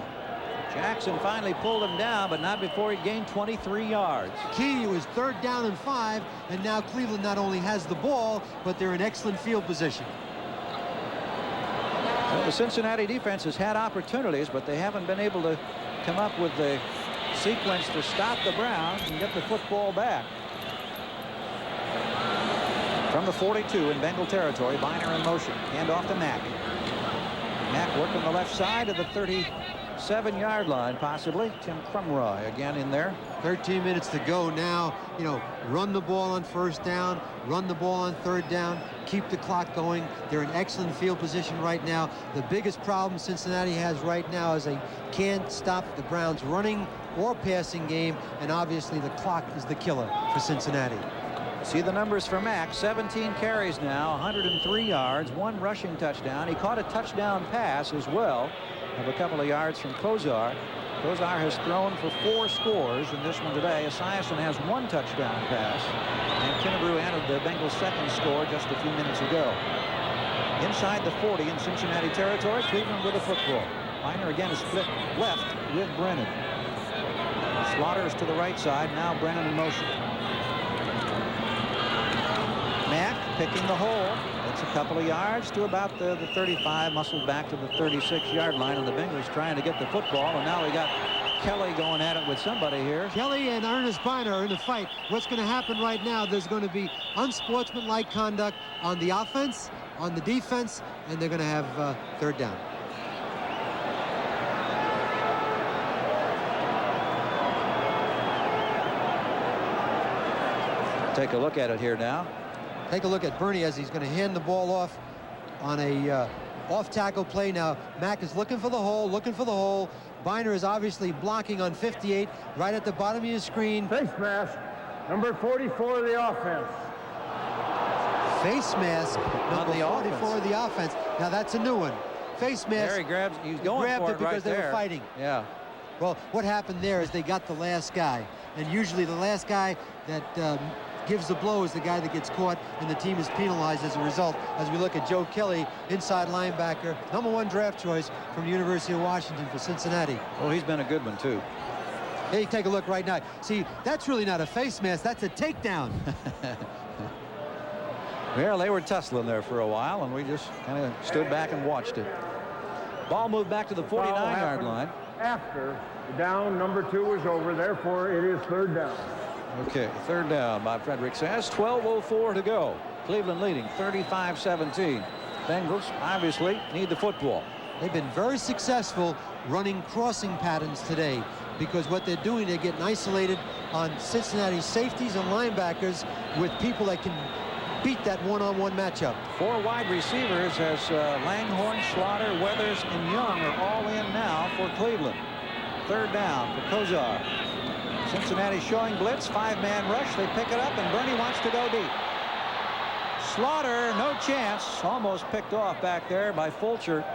A: Jackson finally pulled him down, but not before he gained 23 yards.
B: Key was 3rd down and 5, and now Cleveland not only has the ball, but they're in excellent field position.
A: Well, the Cincinnati defense has had opportunities, but they haven't been able to come up with the sequence to stop the Browns and get the football back. From the 42 in Bengal territory, Bahr in motion. Hand off to Mack. Mack working the left side of the 37-yard line, possibly. Tim Crumroy again in there.
B: 13 minutes to go now. You know, run the ball on 1st down, run the ball on 3rd down, keep the clock going. They're in excellent field position right now. The biggest problem Cincinnati has right now is they can't stop the Browns running or passing game, and obviously the clock is the killer for Cincinnati.
A: See the numbers for Mack. 17 carries now, 103 yards, 1 rushing touchdown. He caught a touchdown pass as well of a couple of yards from Kosar. Kosar has thrown for 4 scores in this one today. Esiason has 1 touchdown pass, and Kinnebrew added the Bengals' 2nd score just a few minutes ago. Inside the 40 in Cincinnati territory, Cleveland with the football. Bahr again is split left with Brennan. Slaughter is to the right side. Now Brennan in motion. Mack picking the hole. That's a couple of yards to about the 35, muscled back to the 36-yard line, and the Bengals trying to get the football, and now we got Kelly going at it with somebody here.
B: Kelly and Ernest Bahr are in the fight. What's going to happen right now, there's going to be unsportsmanlike conduct on the offense, on the defense, and they're going to have 3rd down.
A: Take a look at it here now.
B: Take a look at Bernie as he's going to hand the ball off on a off-tackle play. Now, Mack is looking for the hole, Bahr is obviously blocking on 58, right at the bottom of your screen.
C: Face mask, number 44 of the offense.
B: Face mask, number 44 of the offense. Now, that's a new one. Face mask.
A: There he's going
B: grabbed
A: for
B: it because
A: right
B: they
A: there.
B: were fighting.
A: Yeah.
B: Well, what happened there is they got the last guy. And usually the last guy that gives the blow is the guy that gets caught, and the team is penalized as a result. As we look at Joe Kelly, inside linebacker, #1 draft choice from the University of Washington for Cincinnati.
A: Oh, he's been a good one, too.
B: Hey, take a look right now. See, that's really not a face mask. That's a takedown.
A: Well, they were tussling there for a while, and we just kind of stood back and watched it. Ball moved back to the 49-yard line.
C: after the down number 2 was over. Therefore, it is third down.
A: Okay, third down. Bob Frederick says 12:04 to go. Cleveland leading 35-17. Bengals obviously need the football.
B: They've been very successful running crossing patterns today, because what they're doing, they're getting isolated on Cincinnati safeties and linebackers with people that can beat that one-on-one matchup.
A: 4 wide receivers as Langhorne, Slaughter, Weathers, and Young are all in now for Cleveland. Third down for Kosar. Cincinnati showing blitz, 5-man rush. They pick it up, and Bernie wants to go deep. Slaughter, no chance. Almost picked off back there by Fulcher.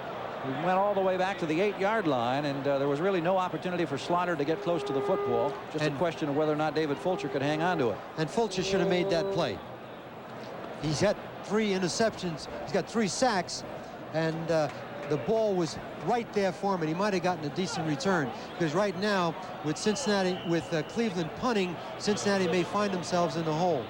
A: He went all the way back to the 8-yard line, and there was really no opportunity for Slaughter to get close to the football. Just a question of whether or not David Fulcher could hang on to it.
B: And Fulcher should have made that play. He's had 3 interceptions. He's got 3 sacks, and the ball was right there for him, and he might have gotten a decent return, because right now with Cincinnati, with Cleveland punting, Cincinnati may find themselves in the hole.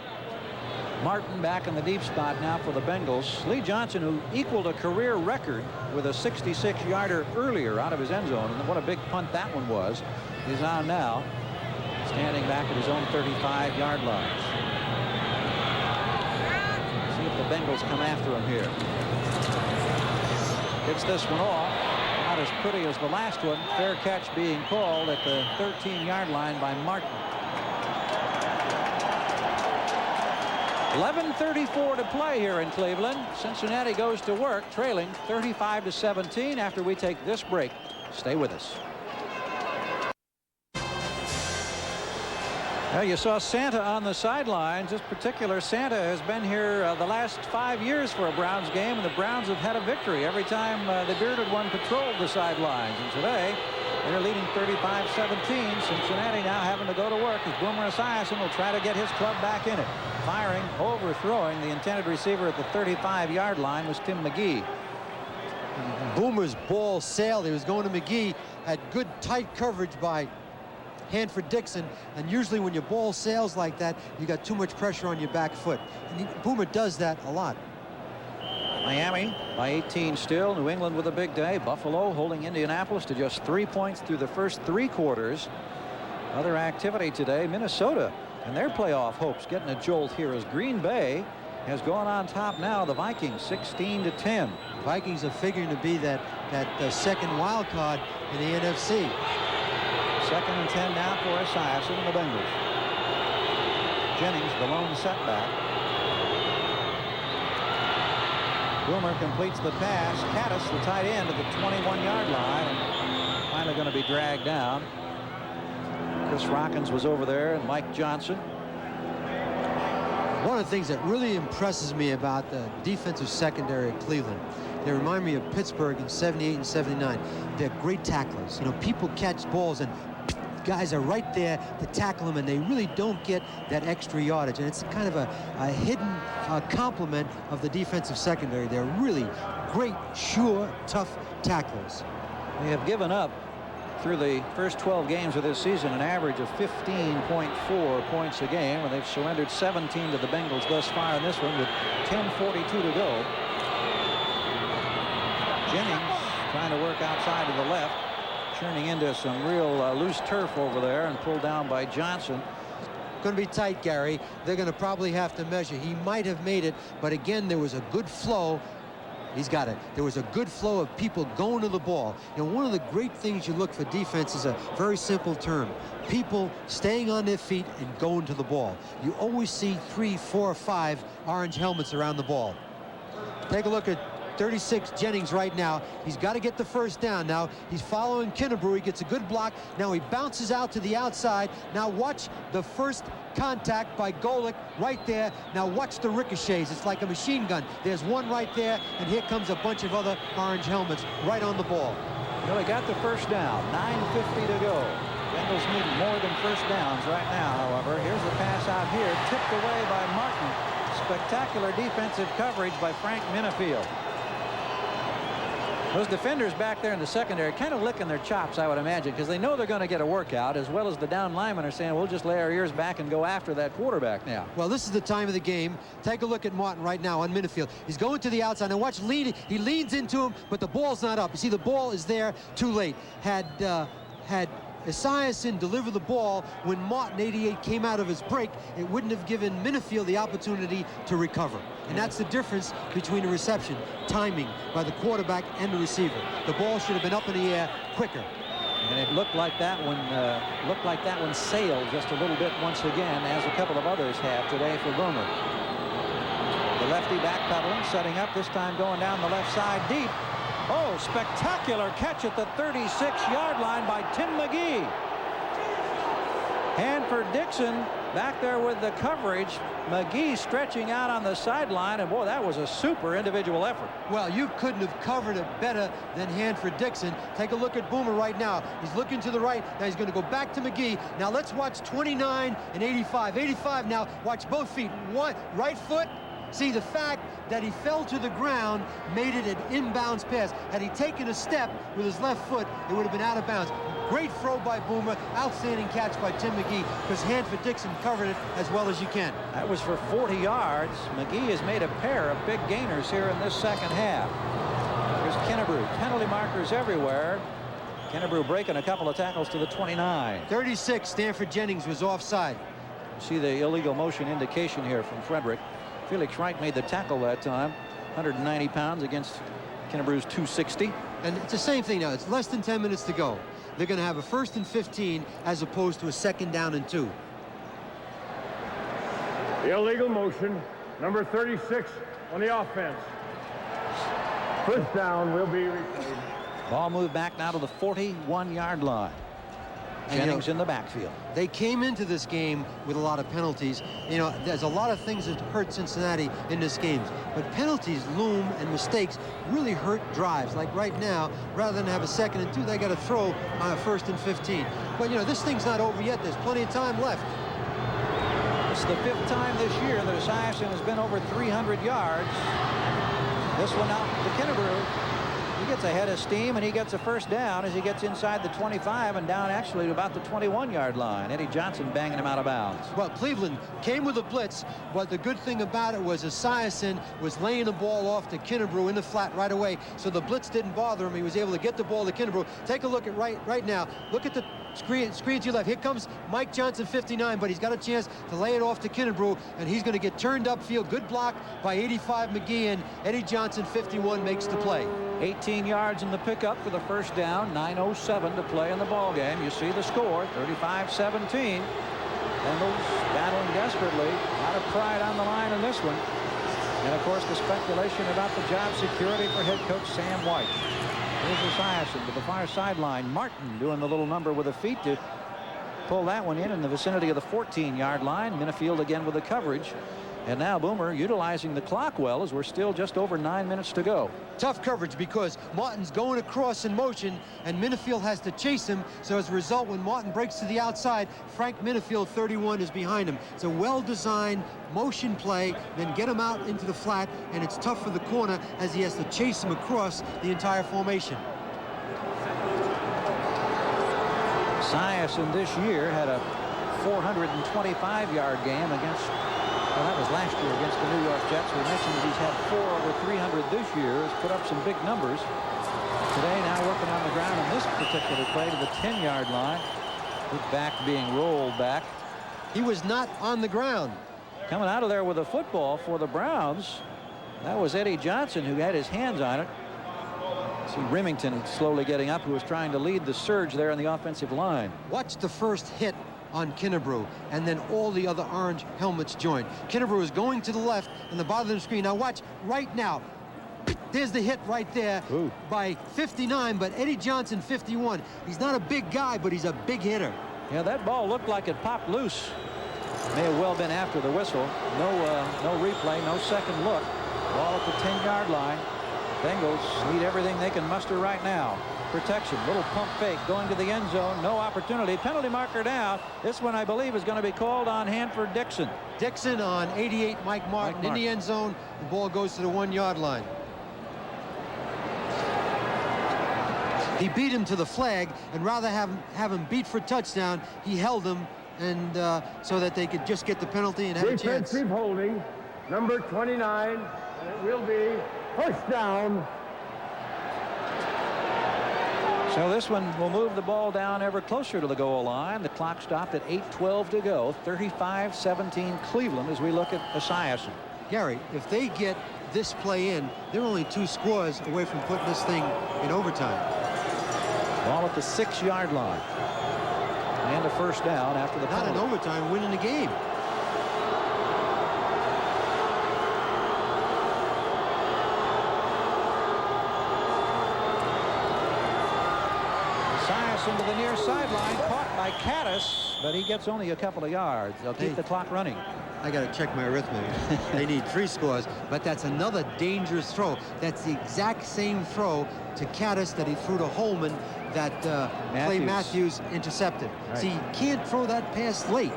A: Martin back in the deep spot now for the Bengals. Lee Johnson, who equaled a career record with a 66-yarder earlier out of his end zone, and what a big punt that one was, is on now, standing back at his own 35-yard line. See if the Bengals come after him here. Gets this one off. Not as pretty as the last one. Fair catch being called at the 13-yard line by Martin. 11:34 to play here in Cleveland. Cincinnati goes to work, trailing 35-17 after we take this break. Stay with us. Now, you saw Santa on the sidelines. This particular Santa has been here the last 5 years for a Browns game, and the Browns have had a victory every time the bearded one patrolled the sidelines. And today, they're leading 35-17. Cincinnati now having to go to work as Boomer Esiason will try to get his club back in it. Firing, overthrowing the intended receiver at the 35-yard line was Tim McGee.
B: Boomer's ball sailed. He was going to McGee, had good tight coverage by Hanford Dixon, and usually when your ball sails like that, you got too much pressure on your back foot, and Boomer does that a lot.
A: Miami by 18 still. New England with a big day. Buffalo holding Indianapolis to just 3 points through the first 3 quarters. Other activity today, Minnesota and their playoff hopes getting a jolt here as Green Bay has gone on top now. The Vikings 16-10.
B: Vikings are figuring to be that second wild card in the NFC.
A: 2nd and 10 now for Esiason and the Bengals. Jennings, the lone setback. Boomer completes the pass. Caddis, the tight end, at the 21-yard line, and finally going to be dragged down. Chris Rockins was over there, and Mike Johnson.
B: One of the things that really impresses me about the defensive secondary of Cleveland, they remind me of Pittsburgh in '78 and '79. They're great tacklers. You know, people catch balls and guys are right there to tackle them, and they really don't get that extra yardage. And it's kind of a hidden compliment of the defensive secondary. They're really great, sure, tough tacklers.
A: They have given up through the first 12 games of this season an average of 15.4 points a game, and they've surrendered 17 to the Bengals thus far in this one with 10:42 to go. Jennings trying to work outside to the left, churning into some real loose turf over there, and pulled down by Johnson.
B: Going to be tight, Gary. They're going to probably have to measure. He might have made it, but again, there was a good flow. He's got it. There was a good flow of people going to the ball. You know, one of the great things you look for defense is a very simple term. People staying on their feet and going to the ball. You always see 3, 4, 5 orange helmets around the ball. Take a look at 36 Jennings right now. He's got to get the first down. Now he's following Kinnebrew. He gets a good block. Now he bounces out to the outside. Now watch the first contact by Golick right there. Now watch the ricochets. It's like a machine gun. There's one right there, and here comes a bunch of other orange helmets right on the ball.
A: Well, he got the first down. 9:50 to go. Bengals need more than first downs right now, however. Here's the pass out here, tipped away by Martin. Spectacular defensive coverage by Frank Minifield. Those defenders back there in the secondary kind of licking their chops, I would imagine, because they know they're going to get a workout, as well as the down linemen are saying, we'll just lay our ears back and go after that quarterback now.
B: Well, this is the time of the game. Take a look at Martin right now on Minifield. He's going to the outside. Now watch, he leans into him, but the ball's not up. You see, the ball is there too late. Had had Esiason deliver the ball when Martin, 88, came out of his break, it wouldn't have given Minifield the opportunity to recover. And that's the difference between the reception, timing by the quarterback and the receiver. The ball should have been up in the air quicker.
A: And it looked like that one sailed just a little bit once again, as a couple of others have today for Boomer. The lefty backpedaling, setting up, this time going down the left side deep. Oh, spectacular catch at the 36-yard line by Tim McGee. Hanford Dixon back there with the coverage. McGee stretching out on the sideline, and boy, that was a super individual effort.
B: Well, you couldn't have covered it better than Hanford Dixon. Take a look at Boomer right now. He's looking to the right. Now he's going to go back to McGee. Now let's watch 29 and 85. 85 now, watch both feet. One, right foot. See, the fact that he fell to the ground made it an inbounds pass. Had he taken a step with his left foot, it would have been out of bounds. Great throw by Boomer. Outstanding catch by Tim McGee, because Hanford Dixon covered it as well as you can.
A: That was for 40 yards. McGee has made a pair of big gainers here in this second half. There's Kinnebrew. Penalty markers everywhere. Kinnebrew breaking a couple of tackles to the 29.
B: 36, Stanford Jennings was offside.
A: You see the illegal motion indication here from Frederick. Felix Wright made the tackle that time. 190 pounds against Kinnebrew's 260.
B: And it's the same thing now. It's less than 10 minutes to go. They're going to have a 1st and 15 as opposed to a 2nd down and 2.
C: The illegal motion, number 36 on the offense. First down will be replayed.
A: Ball moved back now to the 41-yard line. Jennings in the backfield.
B: They came into this game with a lot of penalties. You know, there's a lot of things that hurt Cincinnati in this game, but penalties loom and mistakes really hurt drives. Like right now, rather than have a 2nd and 2, they got to throw on a 1st and 15. But you know, this thing's not over yet. There's plenty of time left.
A: It's the 5th time this year that Esiason has been over 300 yards. This one out to Kinnebrew. He gets a head of steam, and he gets a first down as he gets inside the 25 and down actually to about the 21-yard line. Eddie Johnson banging him out of bounds.
B: Well, Cleveland came with a blitz, but the good thing about it was Esiason was laying the ball off to Kinnebrew in the flat right away, so the blitz didn't bother him. He was able to get the ball to Kinnebrew. Take a look at right now. Look at the screen to your left. Here comes Mike Johnson, 59, but he's got a chance to lay it off to Kinnebrew, and he's going to get turned upfield. Good block by 85 McGee, and Eddie Johnson, 51, makes the play.
A: 18 yards in the pickup for the first down. 9:07 to play in the ball game. You see the score, 35-17. Bengals battling desperately. A lot of pride on the line in this one. And of course the speculation about the job security for head coach Sam White. Here's Esiason to the far sideline. Martin doing the little number with the feet to pull that one in the vicinity of the 14-yard line. Minifield again with the coverage. And now Boomer utilizing the clock well, as we're still just over 9 minutes to go.
B: Tough coverage because Martin's going across in motion and Minifield has to chase him. So as a result, when Martin breaks to the outside, Frank Minifield, 31, is behind him. It's a well-designed motion play, then get him out into the flat, and it's tough for the corner as he has to chase him across the entire formation.
A: Esiason this year had a 425-yard game against, well, that was last year against the New York Jets. We mentioned that he's had 4 over 300 this year. Has put up some big numbers. Today now working on the ground in this particular play to the 10-yard line. With back being rolled back.
B: He was not on the ground.
A: Coming out of there with a football for the Browns. That was Eddie Johnson, who had his hands on it. See Remington slowly getting up, who was trying to lead the surge there in the offensive line.
B: Watch the first hit on Kinnebrew, and then all the other orange helmets joined. Kinnebrew is going to the left in the bottom of the screen. Now watch right now. There's the hit right there.
A: Ooh.
B: By 59, but Eddie Johnson, 51. He's not a big guy, but he's a big hitter.
A: Yeah, that ball looked like it popped loose. May have well been after the whistle. No replay, no second look. Ball at the 10-yard line. Bengals need everything they can muster right now. Protection, little pump fake going to the end zone. No opportunity. Penalty marker down. This one, I believe, is going to be called on Hanford Dixon.
B: Dixon on 88, Mike Martin in the end zone. The ball goes to the 1-yard line. He beat him to the flag, and rather have him beat for touchdown, he held him, and so that they could just get the penalty and have a chance.
C: Defensive holding, number 29, and it will be first down.
A: So this one will move the ball down ever closer to the goal line. The clock stopped at 8:12 to go. 35-17 Cleveland as we look at Esiason.
B: Gary, if they get this play in, they're only 2 scores away from putting this thing in overtime.
A: Ball at the 6-yard line. And a first down after the penalty.
B: Not in overtime, winning the game.
A: Esiason to the near sideline, caught by Caddis, but he gets only a couple of yards. They'll keep the clock running.
B: I got to check my arithmetic. They need 3 scores, but that's another dangerous throw. That's the exact same throw to Caddis that he threw to Holman that Clay Matthews intercepted.
A: Right.
B: See, you can't throw that pass late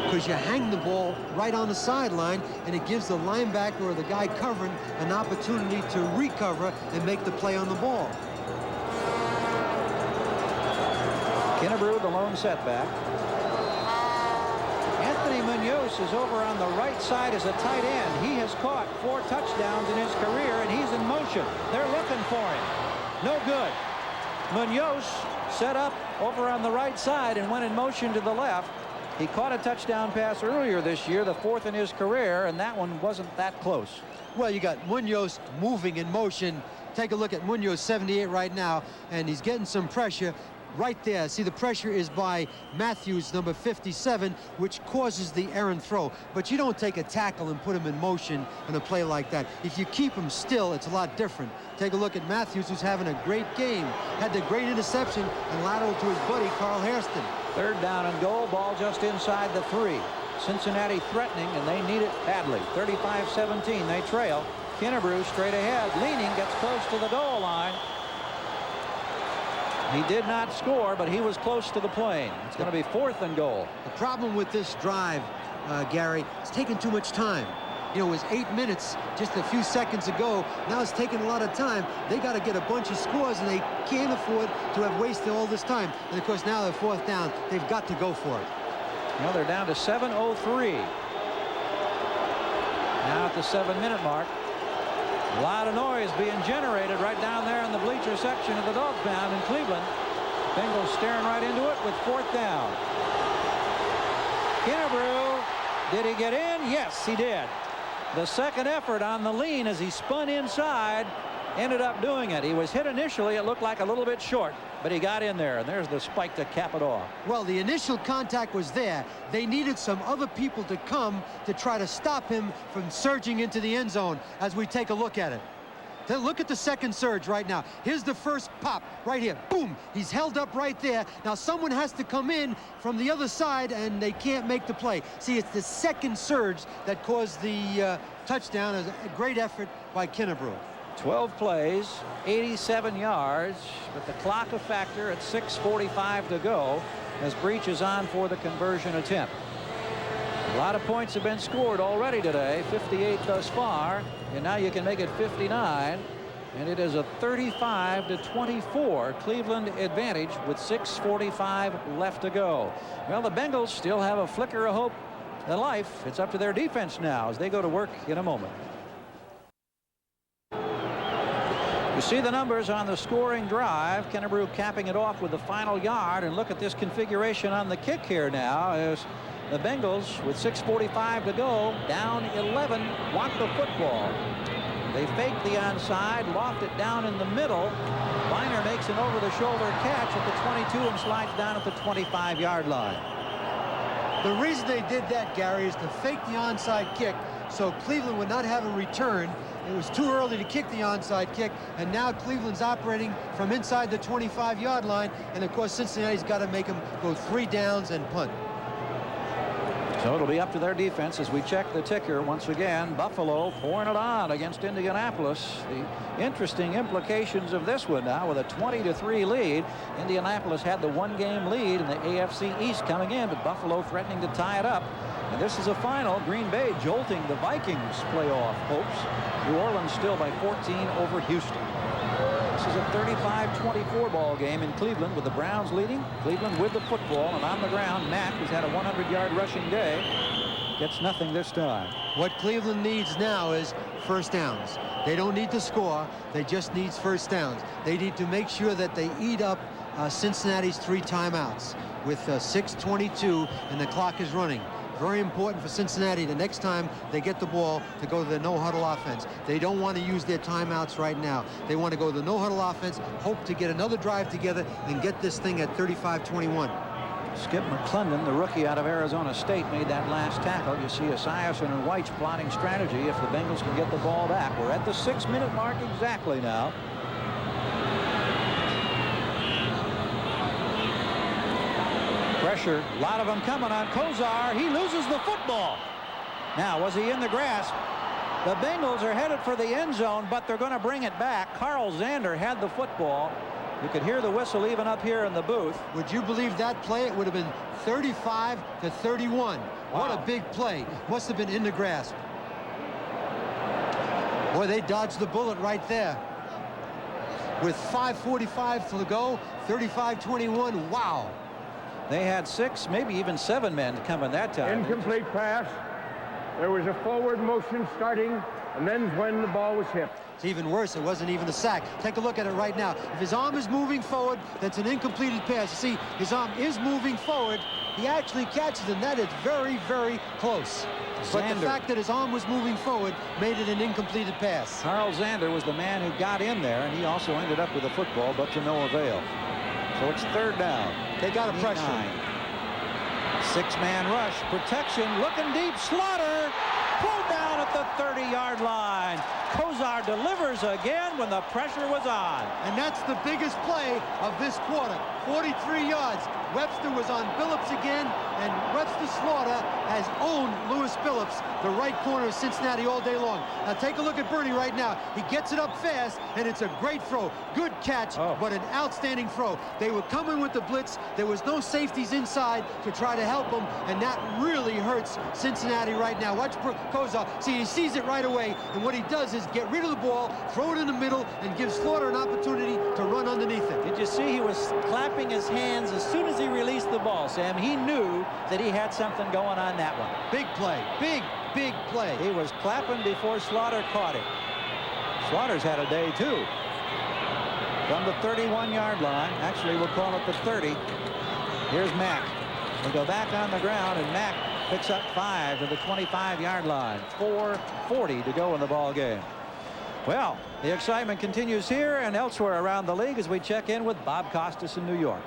B: because you hang the ball right on the sideline, and it gives the linebacker or the guy covering an opportunity to recover and make the play on the ball.
A: Kinnebrew, the lone setback. Anthony Munoz is over on the right side as a tight end. He has caught 4 touchdowns in his career, and he's in motion. They're looking for him. No good. Munoz set up over on the right side and went in motion to the left. He caught a touchdown pass earlier this year, the 4th in his career, and that one wasn't that close.
B: Well, you got Munoz moving in motion. Take a look at Munoz, 78 right now, and he's getting some pressure. Right there, see, the pressure is by Matthews, number 57, which causes the errant throw. But you don't take a tackle and put him in motion in a play like that. If you keep him still, it's a lot different. Take a look at Matthews, who's having a great game. Had the great interception and lateral to his buddy, Carl Hairston. 3rd down and goal, ball just inside the 3. Cincinnati threatening, and they need it badly. 35-17, they trail. Kinnebrew straight ahead, leaning, gets close to the goal line. He did not score, but he was close to the plane. It's going to be 4th and goal. The problem with this drive, Gary, it's taking too much time. You know, it was 8 minutes just a few seconds ago. Now it's taking a lot of time. They got to get a bunch of scores, and they can't afford to have wasted all this time. And, of course, now they're 4th down. They've got to go for it.
A: Now they're down to 7:03. Now at the 7-minute mark. A lot of noise being generated right down there in the bleacher section of the dog pound in Cleveland. Bengals staring right into it with 4th down. Kinnebrew, did he get in? Yes, he did. The second effort on the lean as he spun inside ended up doing it. He was hit initially. It looked like a little bit short, but he got in there, and there's the spike to cap it off. Well, the initial contact was there. They needed some other people to come to try to stop him from surging into the end zone as we take a look at it. Then look at the second surge right now. Here's the first pop right here. Boom. He's held up right there. Now someone has to come in from the other side, and they can't make the play. See, it's the second surge that caused the touchdown. It was a great effort by Kinnebrew. 12 plays, 87 yards, but the clock a factor at 6:45 to go as Breech is on for the conversion attempt. A lot of points have been scored already today, 58 thus far, and now you can make it 59, and it is a 35-24 Cleveland advantage with 6:45 left to go. Well, the Bengals still have a flicker of hope in life. It's up to their defense now as they go to work in a moment. You see the numbers on the scoring drive. Kinnebrew capping it off with the final yard, and look at this configuration on the kick here now as the Bengals with 6:45 to go, down 11, want the football. They fake the onside, loft it down in the middle. Bahr makes an over-the-shoulder catch at the 22 and slides down at the 25-yard line. The reason they did that, Gary, is to fake the onside kick so Cleveland would not have a return. It was too early to kick the onside kick, and now Cleveland's operating from inside the 25-yard line, and of course Cincinnati's got to make them go 3 downs and punt. So it'll be up to their defense as we check the ticker once again. Buffalo pouring it on against Indianapolis. The interesting implications of this one now with a 20-3 lead. Indianapolis had the 1-game lead in the AFC East coming in, but Buffalo threatening to tie it up. And this is a final. Green Bay jolting the Vikings playoff hopes. New Orleans still by 14 over Houston. This is a 35-24 ball game in Cleveland with the Browns leading. Cleveland with the football, and on the ground, Mack, who's had a 100-yard rushing day. Gets nothing this time.
B: What Cleveland needs now is first downs. They don't need to score. They just need first downs. They need to make sure that they eat up Cincinnati's 3 timeouts with 6:22 and the clock is running. Very important for Cincinnati the next time they get the ball to go to the no-huddle offense. They don't want to use their timeouts right now. They want to go to the no-huddle offense, hope to get another drive together and get this thing at 35-21.
A: Skip McClendon, the rookie out of Arizona State, made that last tackle. You see Esiason and White's plotting strategy if the Bengals can get the ball back. We're at the 6-minute mark exactly now. Pressure, a lot of them coming on Kosar. He loses the football. Now, was he in the grasp? The Bengals are headed for the end zone, but they're going to bring it back. Carl Zander had the football. You could hear the whistle even up here in the booth.
B: Would you believe that play? It would have been 35-31. Wow. What a big play. Must have been in the grasp. Boy, they dodged the bullet right there. With 5:45 to go, 35-21. Wow.
A: They had 6, maybe even 7 men coming that time.
C: Incomplete pass. There was a forward motion starting, and then when the ball was hit.
B: It's even worse. It wasn't even a sack. Take a look at it right now. If his arm is moving forward, that's an incompleted pass. You see, his arm is moving forward. He actually catches, and that is very, very close. But the fact that his arm was moving forward made it an incompleted pass.
A: Carl Zander was the man who got in there, and he also ended up with a football, but to no avail. So it's 3rd down.
B: They got a pressure.
A: 6-man rush. Protection. Looking deep. Slaughter. Pulled down at the 30-yard line. Kosar delivers again when the pressure was on.
B: And that's the biggest play of this quarter. 43 yards. Webster was on Phillips again, and Webster Slaughter has owned Lewis Phillips, the right corner of Cincinnati, all day long. Now take a look at Bernie right now. He gets it up fast, and it's a great throw. Good catch, but an outstanding throw. They were coming with the blitz. There was no safeties inside to try to help them, and that really hurts Cincinnati right now. Watch Kosar. See, he sees it right away, and what he does is get rid of the ball, throw it in the middle, and give Slaughter an opportunity to run underneath it.
A: Did you see he was clapping his hands as soon as he released the ball, Sam? He knew that he had something going on that one.
B: Big play. Big, big play.
A: He was clapping before Slaughter caught it. Slaughter's had a day, too. From the 31-yard line. Actually, we'll call it the 30. Here's Mack. They go back on the ground, and Mack picks up 5 to the 25-yard line. 4:40 to go in the ball game. Well, the excitement continues here and elsewhere around the league as we check in with Bob Costas in New York.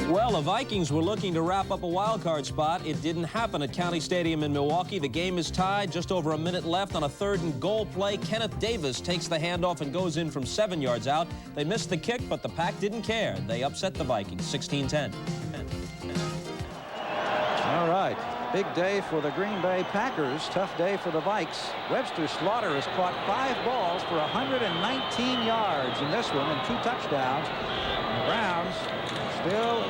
D: Well, the Vikings were looking to wrap up a wild card spot. It didn't happen at County Stadium in Milwaukee. The game is tied. Just over a minute left on a 3rd and goal play. Kenneth Davis takes the handoff and goes in from 7 yards out. They missed the kick, but the Pack didn't care. They upset the Vikings 16-10.
A: All right. Big day for the Green Bay Packers. Tough day for the Vikes. Webster Slaughter has caught 5 balls for 119 yards in this one and 2 touchdowns. The Browns still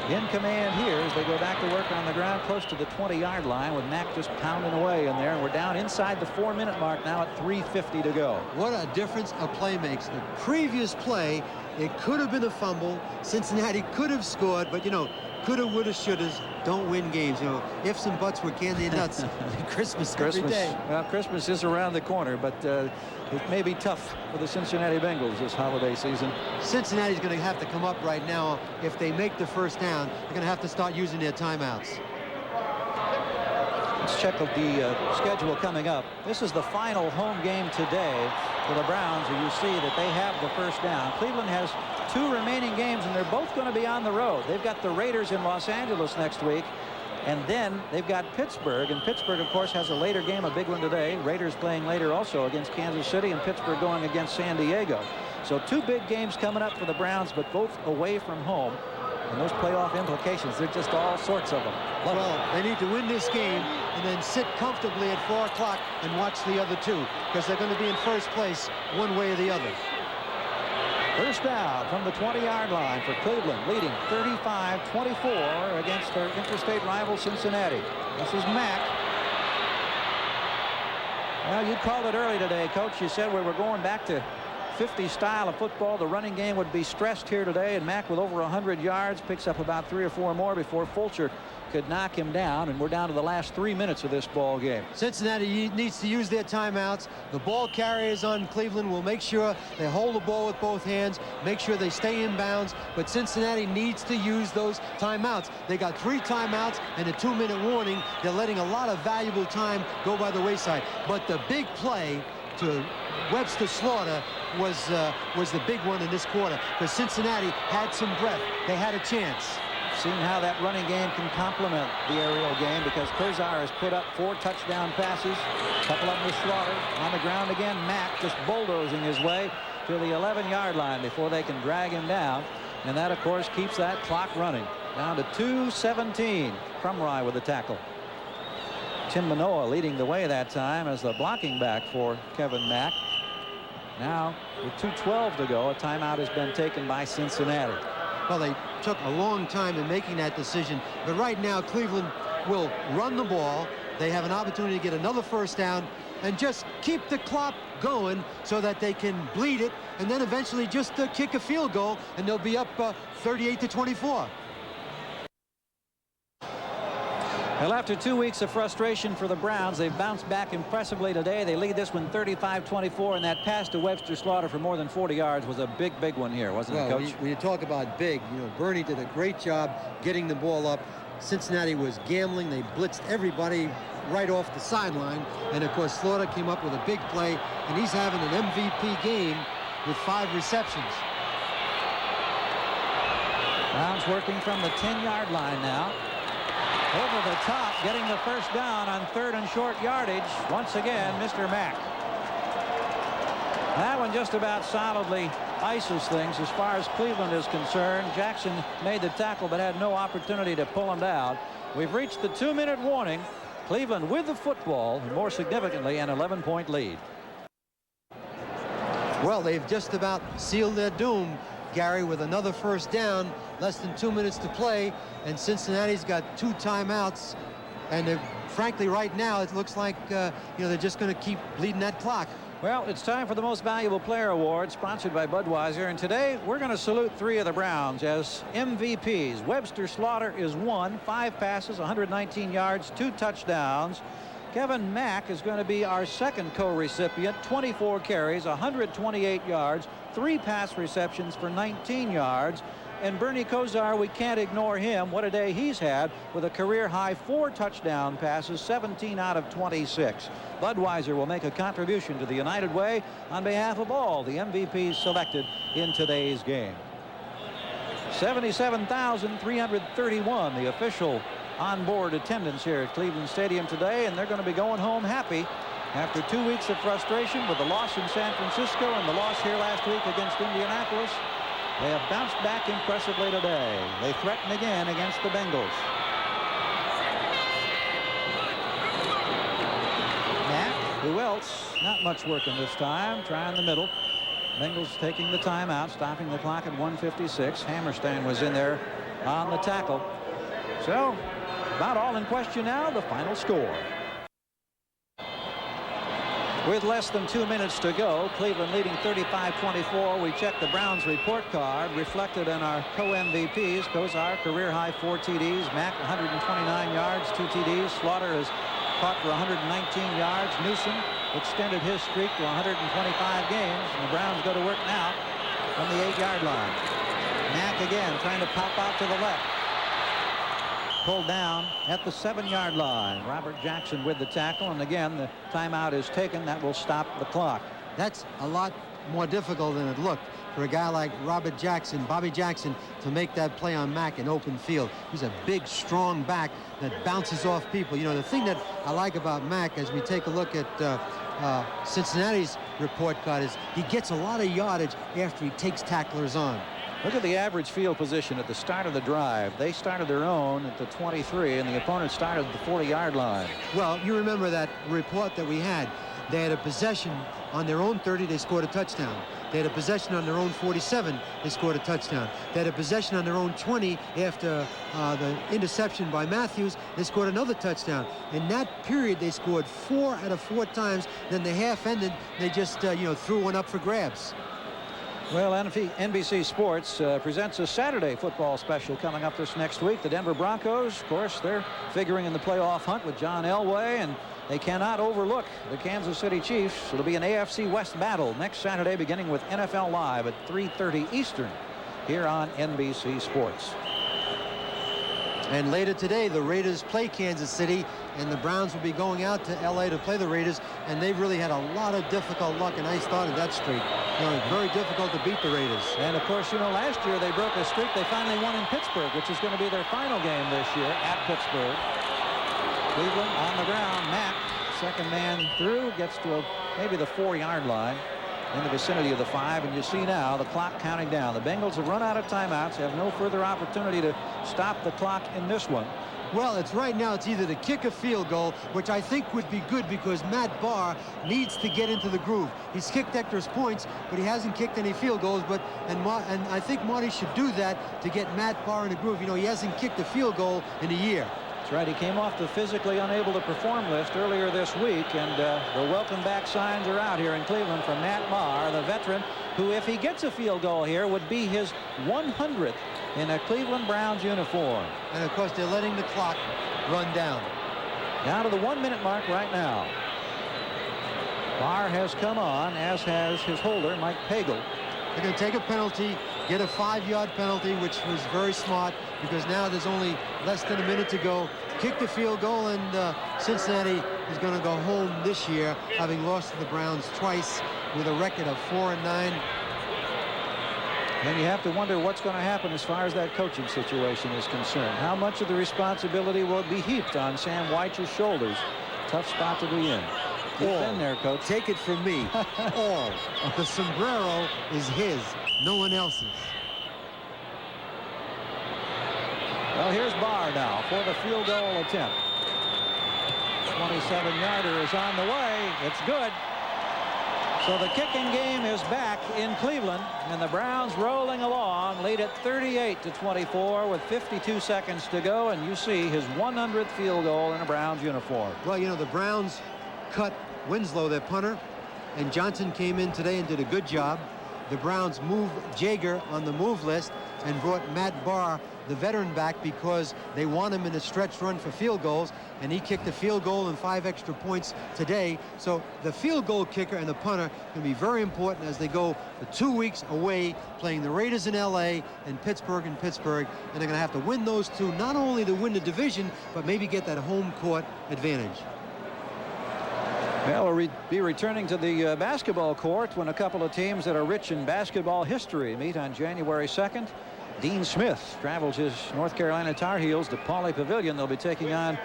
A: in command here as they go back to work on the ground close to the 20-yard line with Mack just pounding away in there. And we're down inside the 4-minute mark now at 3:50 to go.
B: What a difference a play makes. The previous play, it could have been a fumble. Cincinnati could have scored, but, you know, coulda, woulda, shouldas don't win games. You know, ifs and buts were candy and nuts. Christmas every day.
A: Well, Christmas is around the corner, but it may be tough for the Cincinnati Bengals this holiday season.
B: Cincinnati's going to have to come up right now. If they make the first down, they're going to have to start using their timeouts.
A: Let's check the schedule coming up. This is the final home game today for the Browns, and you see that they have the first down. Cleveland has 2 remaining games, and they're both going to be on the road. They've got the Raiders in Los Angeles next week, and then they've got Pittsburgh. And Pittsburgh, of course, has a later game, a big one today. Raiders playing later also against Kansas City, and Pittsburgh going against San Diego. So 2 big games coming up for the Browns, but both away from home. And those playoff implications, they're just all sorts of them.
B: Well, they need to win this game and then sit comfortably at 4 o'clock and watch the other 2, because they're going to be in first place one way or the other.
A: First down from the 20-yard line for Cleveland, leading 35-24 against their interstate rival Cincinnati. This is Mack. Well, you called it early today, Coach. You said we were going back to 50 style of football. The running game would be stressed here today, and Mack with over 100 yards picks up about 3 or 4 more before Fulcher could knock him down, and we're down to the last 3 minutes of this ball game.
B: Cincinnati needs to use their timeouts. The ball carriers on Cleveland will make sure they hold the ball with both hands, make sure they stay in bounds, but Cincinnati needs to use those timeouts. They got 3 timeouts and a 2-minute warning. They're letting a lot of valuable time go by the wayside. But the big play to Webster Slaughter was the big one in this quarter, because Cincinnati had some breath. They had a chance.
A: Seen how that running game can complement the aerial game, because Kosar has put up 4 touchdown passes, a couple of them with Slaughter. On the ground again, Mack just bulldozing his way to the 11-yard line before they can drag him down, and that of course keeps that clock running. Down to 2:17. Crumry with the tackle. Tim Manoa leading the way that time as the blocking back for Kevin Mack. Now with 2:12 to go, a timeout has been taken by Cincinnati.
B: Well, they took a long time in making that decision, but right now Cleveland will run the ball. They have an opportunity to get another first down and just keep the clock going so that they can bleed it, and then eventually just kick a field goal, and they'll be up 38-24.
A: Well, after 2 weeks of frustration for the Browns, they've bounced back impressively today. They lead this one 35-24, and that pass to Webster Slaughter for more than 40 yards was a big one here, wasn't it, Coach?
B: When you talk about big, you know, Bernie did a great job getting the ball up. Cincinnati was gambling. They blitzed everybody right off the sideline, and of course Slaughter came up with a big play, and he's having an MVP game with 5 receptions.
A: Browns working from the 10-yard line now. Over the top, getting the first down on 3rd and short yardage. Once again, Mr. Mack. That one just about solidly ices things as far as Cleveland is concerned. Jackson made the tackle but had no opportunity to pull him down. We've reached the 2-minute warning. Cleveland with the football, and more significantly, an 11-point lead.
B: Well, they've just about sealed their doom, Gary, with another first down, less than 2 minutes to play, and Cincinnati's got 2 timeouts, and frankly right now it looks like you know, they're just going to keep bleeding that clock.
A: Well, it's time for the Most Valuable Player Award, sponsored by Budweiser, and today we're going to salute 3 of the Browns as MVPs. Webster Slaughter is 1, 5 passes, 119 yards, 2 touchdowns. Kevin Mack is going to be our second co-recipient, 24 carries, 128 yards, 3 pass receptions for 19 yards. And Bernie Kosar, we can't ignore him. What a day he's had with a career-high 4 touchdown passes, 17 out of 26. Budweiser will make a contribution to the United Way on behalf of all the MVPs selected in today's game. 77,331, the official onboard attendance here at Cleveland Stadium today, and they're going to be going home happy after 2 weeks of frustration with the loss in San Francisco and the loss here last week against Indianapolis. They have bounced back impressively today. They threaten again against the Bengals. Mack, who else? Not much working this time. Trying the middle. Bengals taking the timeout, stopping the clock at 1:56. Hammerstein was in there on the tackle. So, about all in question now, the final score. With less than 2 minutes to go, Cleveland leading 35-24. We check the Browns report card reflected in our co-MVPs. Kosar, career-high 4 TDs. Mack, 129 yards, 2 TDs. Slaughter has caught for 119 yards. Newsom extended his streak to 125 games. And the Browns go to work now from the 8-yard line. Mack again trying to pop out to the left. Pulled down at the 7-yard line. Robert Jackson with the tackle, and again the timeout is taken. That will stop the clock.
B: That's a lot more difficult than it looked for a guy like Bobby Jackson, to make that play on Mack in open field. He's a big, strong back that bounces off people. You know, the thing that I like about Mack, as we take a look at Cincinnati's report card, is he gets a lot of yardage after he takes tacklers on.
A: Look at the average field position at the start of the drive. They started their own at the 23, and the opponent started at the 40-yard line.
B: Well, you remember that report that we had. They had a possession on their own 30, they scored a touchdown. They had a possession on their own 47, they scored a touchdown. They had a possession on their own 20 after the interception by Matthews, they scored another touchdown. In that period, they scored 4 out of 4 times. Then the half ended, they just, you know, threw one up for grabs.
A: Well, NBC Sports presents a Saturday football special coming up this next week. The Denver Broncos, of course, they're figuring in the playoff hunt with John Elway, and they cannot overlook the Kansas City Chiefs. It'll be an AFC West battle next Saturday, beginning with NFL Live at 3:30 Eastern here on NBC Sports.
B: And later today, the Raiders play Kansas City, and the Browns will be going out to L.A. to play the Raiders, and they've really had a lot of difficult luck, and I started that streak. Very difficult to beat the Raiders.
A: And, of course, last year they broke a streak. They finally won in Pittsburgh, which is going to be their final game this year at Pittsburgh. Cleveland on the ground. Mack, second man through, gets to maybe the 4-yard line. In the vicinity of the 5, and you see now the clock counting down. The Bengals have run out of timeouts, have no further opportunity to stop the clock in this one.
B: Well, it's right now, it's either to kick a field goal, which I think would be good because Matt Bahr needs to get into the groove. He's kicked extra points, but he hasn't kicked any field goals. And I think Marty should do that to get Matt Bahr in the groove. He hasn't kicked a field goal in a year.
A: That's right. He came off the physically unable to perform list earlier this week, and the welcome back signs are out here in Cleveland from Matt Bahr, the veteran, who, if he gets a field goal here, would be his 100th in a Cleveland Browns uniform.
B: And, of course, they're letting the clock run down.
A: Down to the 1-minute mark right now. Bahr has come on, as has his holder, Mike Pagel.
B: They're going to take a penalty, get a 5-yard penalty, which was very smart because now there's only less than a minute to go. Kick the field goal, and Cincinnati is going to go home this year, having lost to the Browns twice with a record of 4-9.
A: And you have to wonder what's going to happen as far as that coaching situation is concerned. How much of the responsibility will be heaped on Sam Weich's shoulders? Tough spot to be in. You've been there, Coach.
B: Take it from me. All. The sombrero is his, no one else's.
A: Well, here's Bahr now for the field goal attempt. 27-yarder is on the way. It's good. So the kicking game is back in Cleveland, and the Browns rolling along, lead at 38-24 with 52 seconds to go, and you see his 100th field goal in a Browns uniform.
B: Well, the Browns cut Winslow, their punter, and Johnson came in today and did a good job. The Browns moved Jaeger on the move list and brought Matt Bahr, the veteran, back because they want him in a stretch run for field goals, and he kicked a field goal and 5 extra points today. So the field goal kicker and the punter can be very important as they go for 2 weeks away playing the Raiders in L.A. and Pittsburgh, and they're going to have to win those two, not only to win the division, but maybe get that home court advantage.
A: Well, we'll be returning to the basketball court when a couple of teams that are rich in basketball history meet on January 2nd. Dean Smith travels his North Carolina Tar Heels to Pauley Pavilion. They'll be taking on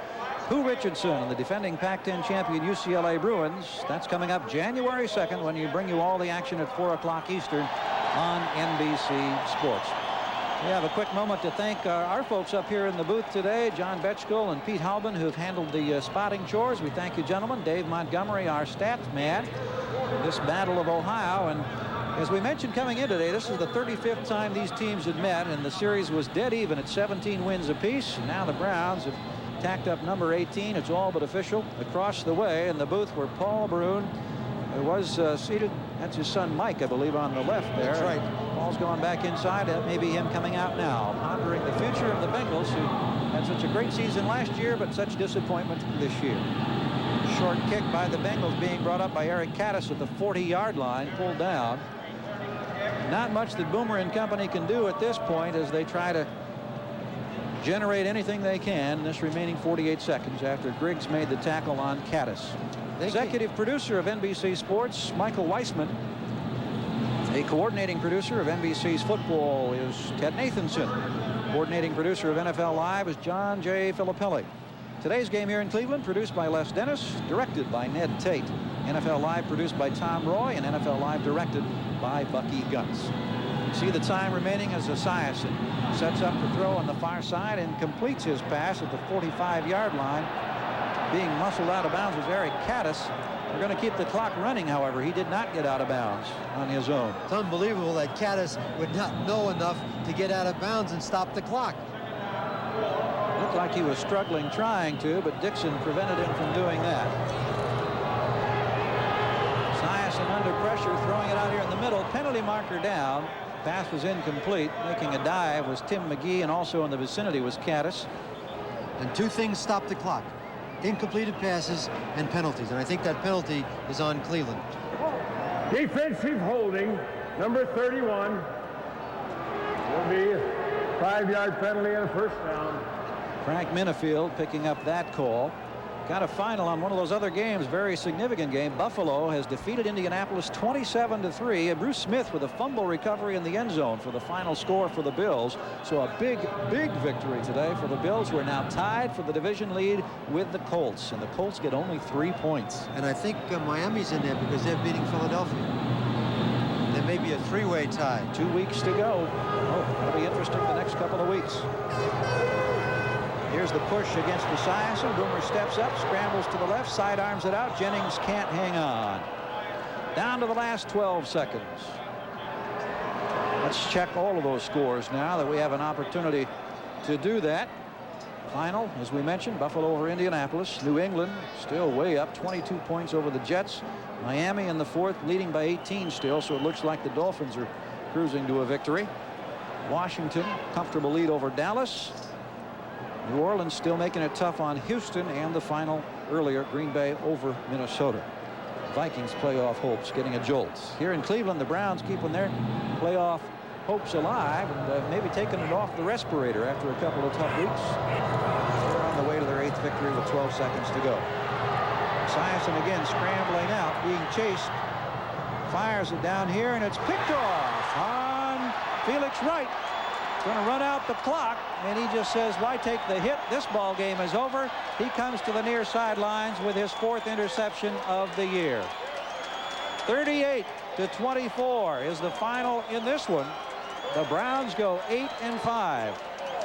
A: Pooh Richardson and the defending Pac-10 champion UCLA Bruins. That's coming up January 2nd when we bring you all the action at 4 o'clock Eastern on NBC Sports. We have a quick moment to thank our folks up here in the booth today, John Betchko and Pete Halbin, who've handled the spotting chores. We thank you, gentlemen. Dave Montgomery, our stats man, this Battle of Ohio. And as we mentioned coming in today, this is the 35th time these teams had met, and the series was dead even at 17 wins apiece. And now the Browns have tacked up number 18. It's all but official. Across the way in the booth where Paul Brune was seated. That's his son Mike, I believe, on the left there.
B: That's right.
A: Paul's gone back inside. That may be him coming out now, pondering the future of the Bengals, who had such a great season last year, but such disappointment this year. Short kick by the Bengals being brought up by Eric Caddis at the 40-yard line, pulled down. Not much that Boomer and company can do at this point as they try to generate anything they can in this remaining 48 seconds after Griggs made the tackle on Caddis. Executive producer of NBC Sports, Michael Weissman. The coordinating producer of NBC's football is Ted Nathanson. Coordinating producer of NFL Live is John J. Filippelli. Today's game here in Cleveland produced by Les Dennis, directed by Ned Tate. NFL Live produced by Tom Roy, and NFL Live directed by Bucky Gunts. See the time remaining as Esiason sets up to throw on the far side and completes his pass at the 45-yard line. Being muscled out of bounds was Eric Caddis. They're going to keep the clock running, however. He did not get out of bounds on his own.
B: It's unbelievable that Caddis would not know enough to get out of bounds and stop the clock.
A: Looked like he was struggling trying to, but Dixon prevented him from doing that. Esiason under pressure, throwing it out here in the middle. Penalty marker down. Pass was incomplete. Making a dive was Tim McGee, and also in the vicinity was Caddis.
B: And two things stopped the clock: incompleted passes and penalties. And I think that penalty is on Cleveland.
C: Defensive holding, number 31. Will be a 5-yard penalty and a first down.
A: Frank Minifield picking up that call. Got a final on one of those other games, very significant game. Buffalo has defeated Indianapolis 27-3. And Bruce Smith with a fumble recovery in the end zone for the final score for the Bills. So a big victory today for the Bills, who are now tied for the division lead with the Colts. And the Colts get only 3 points.
B: And I think Miami's in there because they're beating Philadelphia. There may be a three-way tie.
A: 2 weeks to go. Oh, that'll be interesting the next couple of weeks. Here's the push against Esiason. Boomer steps up, scrambles to the left, sidearms it out. Jennings can't hang on. Down to the last 12 seconds. Let's check all of those scores now that we have an opportunity to do that. Final, as we mentioned, Buffalo over Indianapolis. New England still way up, 22 points over the Jets. Miami in the fourth, leading by 18 still, so it looks like the Dolphins are cruising to a victory. Washington, comfortable lead over Dallas. New Orleans still making it tough on Houston, and the final earlier, Green Bay over Minnesota. Vikings playoff hopes getting a jolt. Here in Cleveland, the Browns keeping their playoff hopes alive, and maybe taking it off the respirator after a couple of tough weeks. They're on the way to their 8th victory with 12 seconds to go. Esiason again scrambling out, being chased. Fires it down here, and it's picked off on Felix Wright. Going to run out the clock, and he just says, why take the hit? This ball game is over. He comes to the near sidelines with his 4th interception of the year. 38-24 is the final in this one. The Browns go 8-5.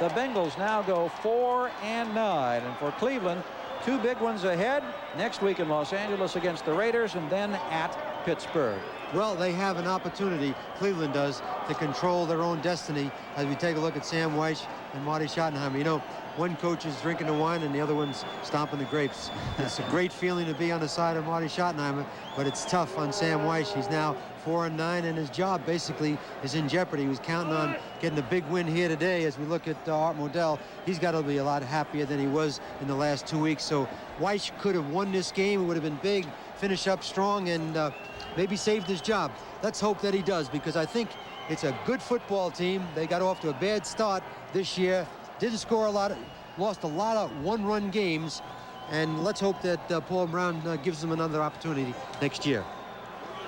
A: The Bengals now go 4-9. And for Cleveland, 2 big ones ahead. Next week in Los Angeles against the Raiders, and then at Pittsburgh.
B: Well, they have an opportunity, Cleveland does, to control their own destiny as we take a look at Sam Weiss and Marty Schottenheimer. You know, one coach is drinking the wine and the other one's stomping the grapes. It's a great feeling to be on the side of Marty Schottenheimer, but it's tough on Sam Weiss. He's now 4-9, and his job basically is in jeopardy. He was counting on getting a big win here today. As we look at Art Modell, he's got to be a lot happier than he was in the last 2 weeks. So Weiss could have won this game. It would have been big, finish up strong, and maybe saved his job. Let's hope that he does, because I think it's a good football team. They got off to a bad start this year. Didn't score a lot, lost a lot of one-run games, and let's hope that Paul Brown gives them another opportunity next year.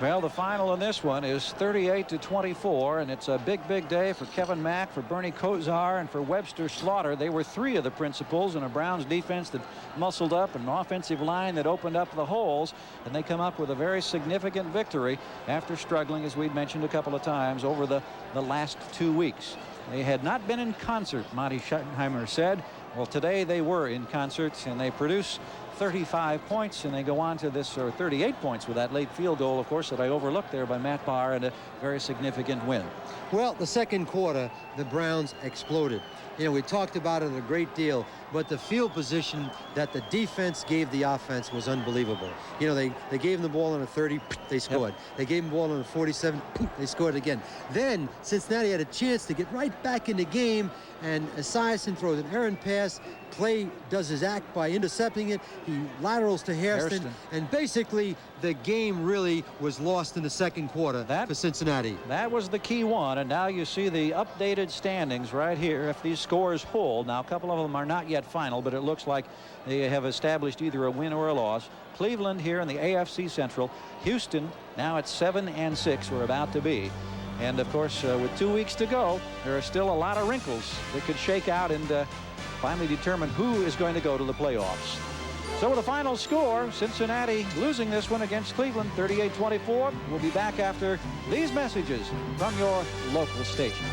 A: Well, the final in this one is 38-24, and it's a big day for Kevin Mack, for Bernie Kosar, and for Webster Slaughter. They were 3 of the principals in a Browns defense that muscled up, an offensive line that opened up the holes, and they come up with a very significant victory after struggling, as we'd mentioned a couple of times, over the last 2 weeks. They had not been in concert, Marty Schottenheimer said. Well, today they were in concert, and they produce 35 points, and they go on to this, or 38 points with that late field goal, of course, that I overlooked there by Matt Bahr, and a very significant win.
B: Well, the second quarter, the Browns exploded. You know, we talked about it a great deal, but the field position that the defense gave the offense was unbelievable. You know, they gave them the ball on a 30, they scored. Yep. They gave them the ball on a 47, they scored again. Then Cincinnati had a chance to get right back in the game, and Esiason throws an errant pass. Clay does his act by intercepting it. He laterals to Hairston. And basically the game really was lost in the second quarter for Cincinnati.
A: That was the key one, and now you see the updated standings right here. If these scores hold, now a couple of them are not yet final, but it looks like they have established either a win or a loss. Cleveland here in the AFC Central. Houston now at 7-6, we're about to be. And of course, with 2 weeks to go, there are still a lot of wrinkles that could shake out and finally determine who is going to go to the playoffs. So the final score, Cincinnati losing this one against Cleveland, 38-24. We'll be back after these messages from your local station.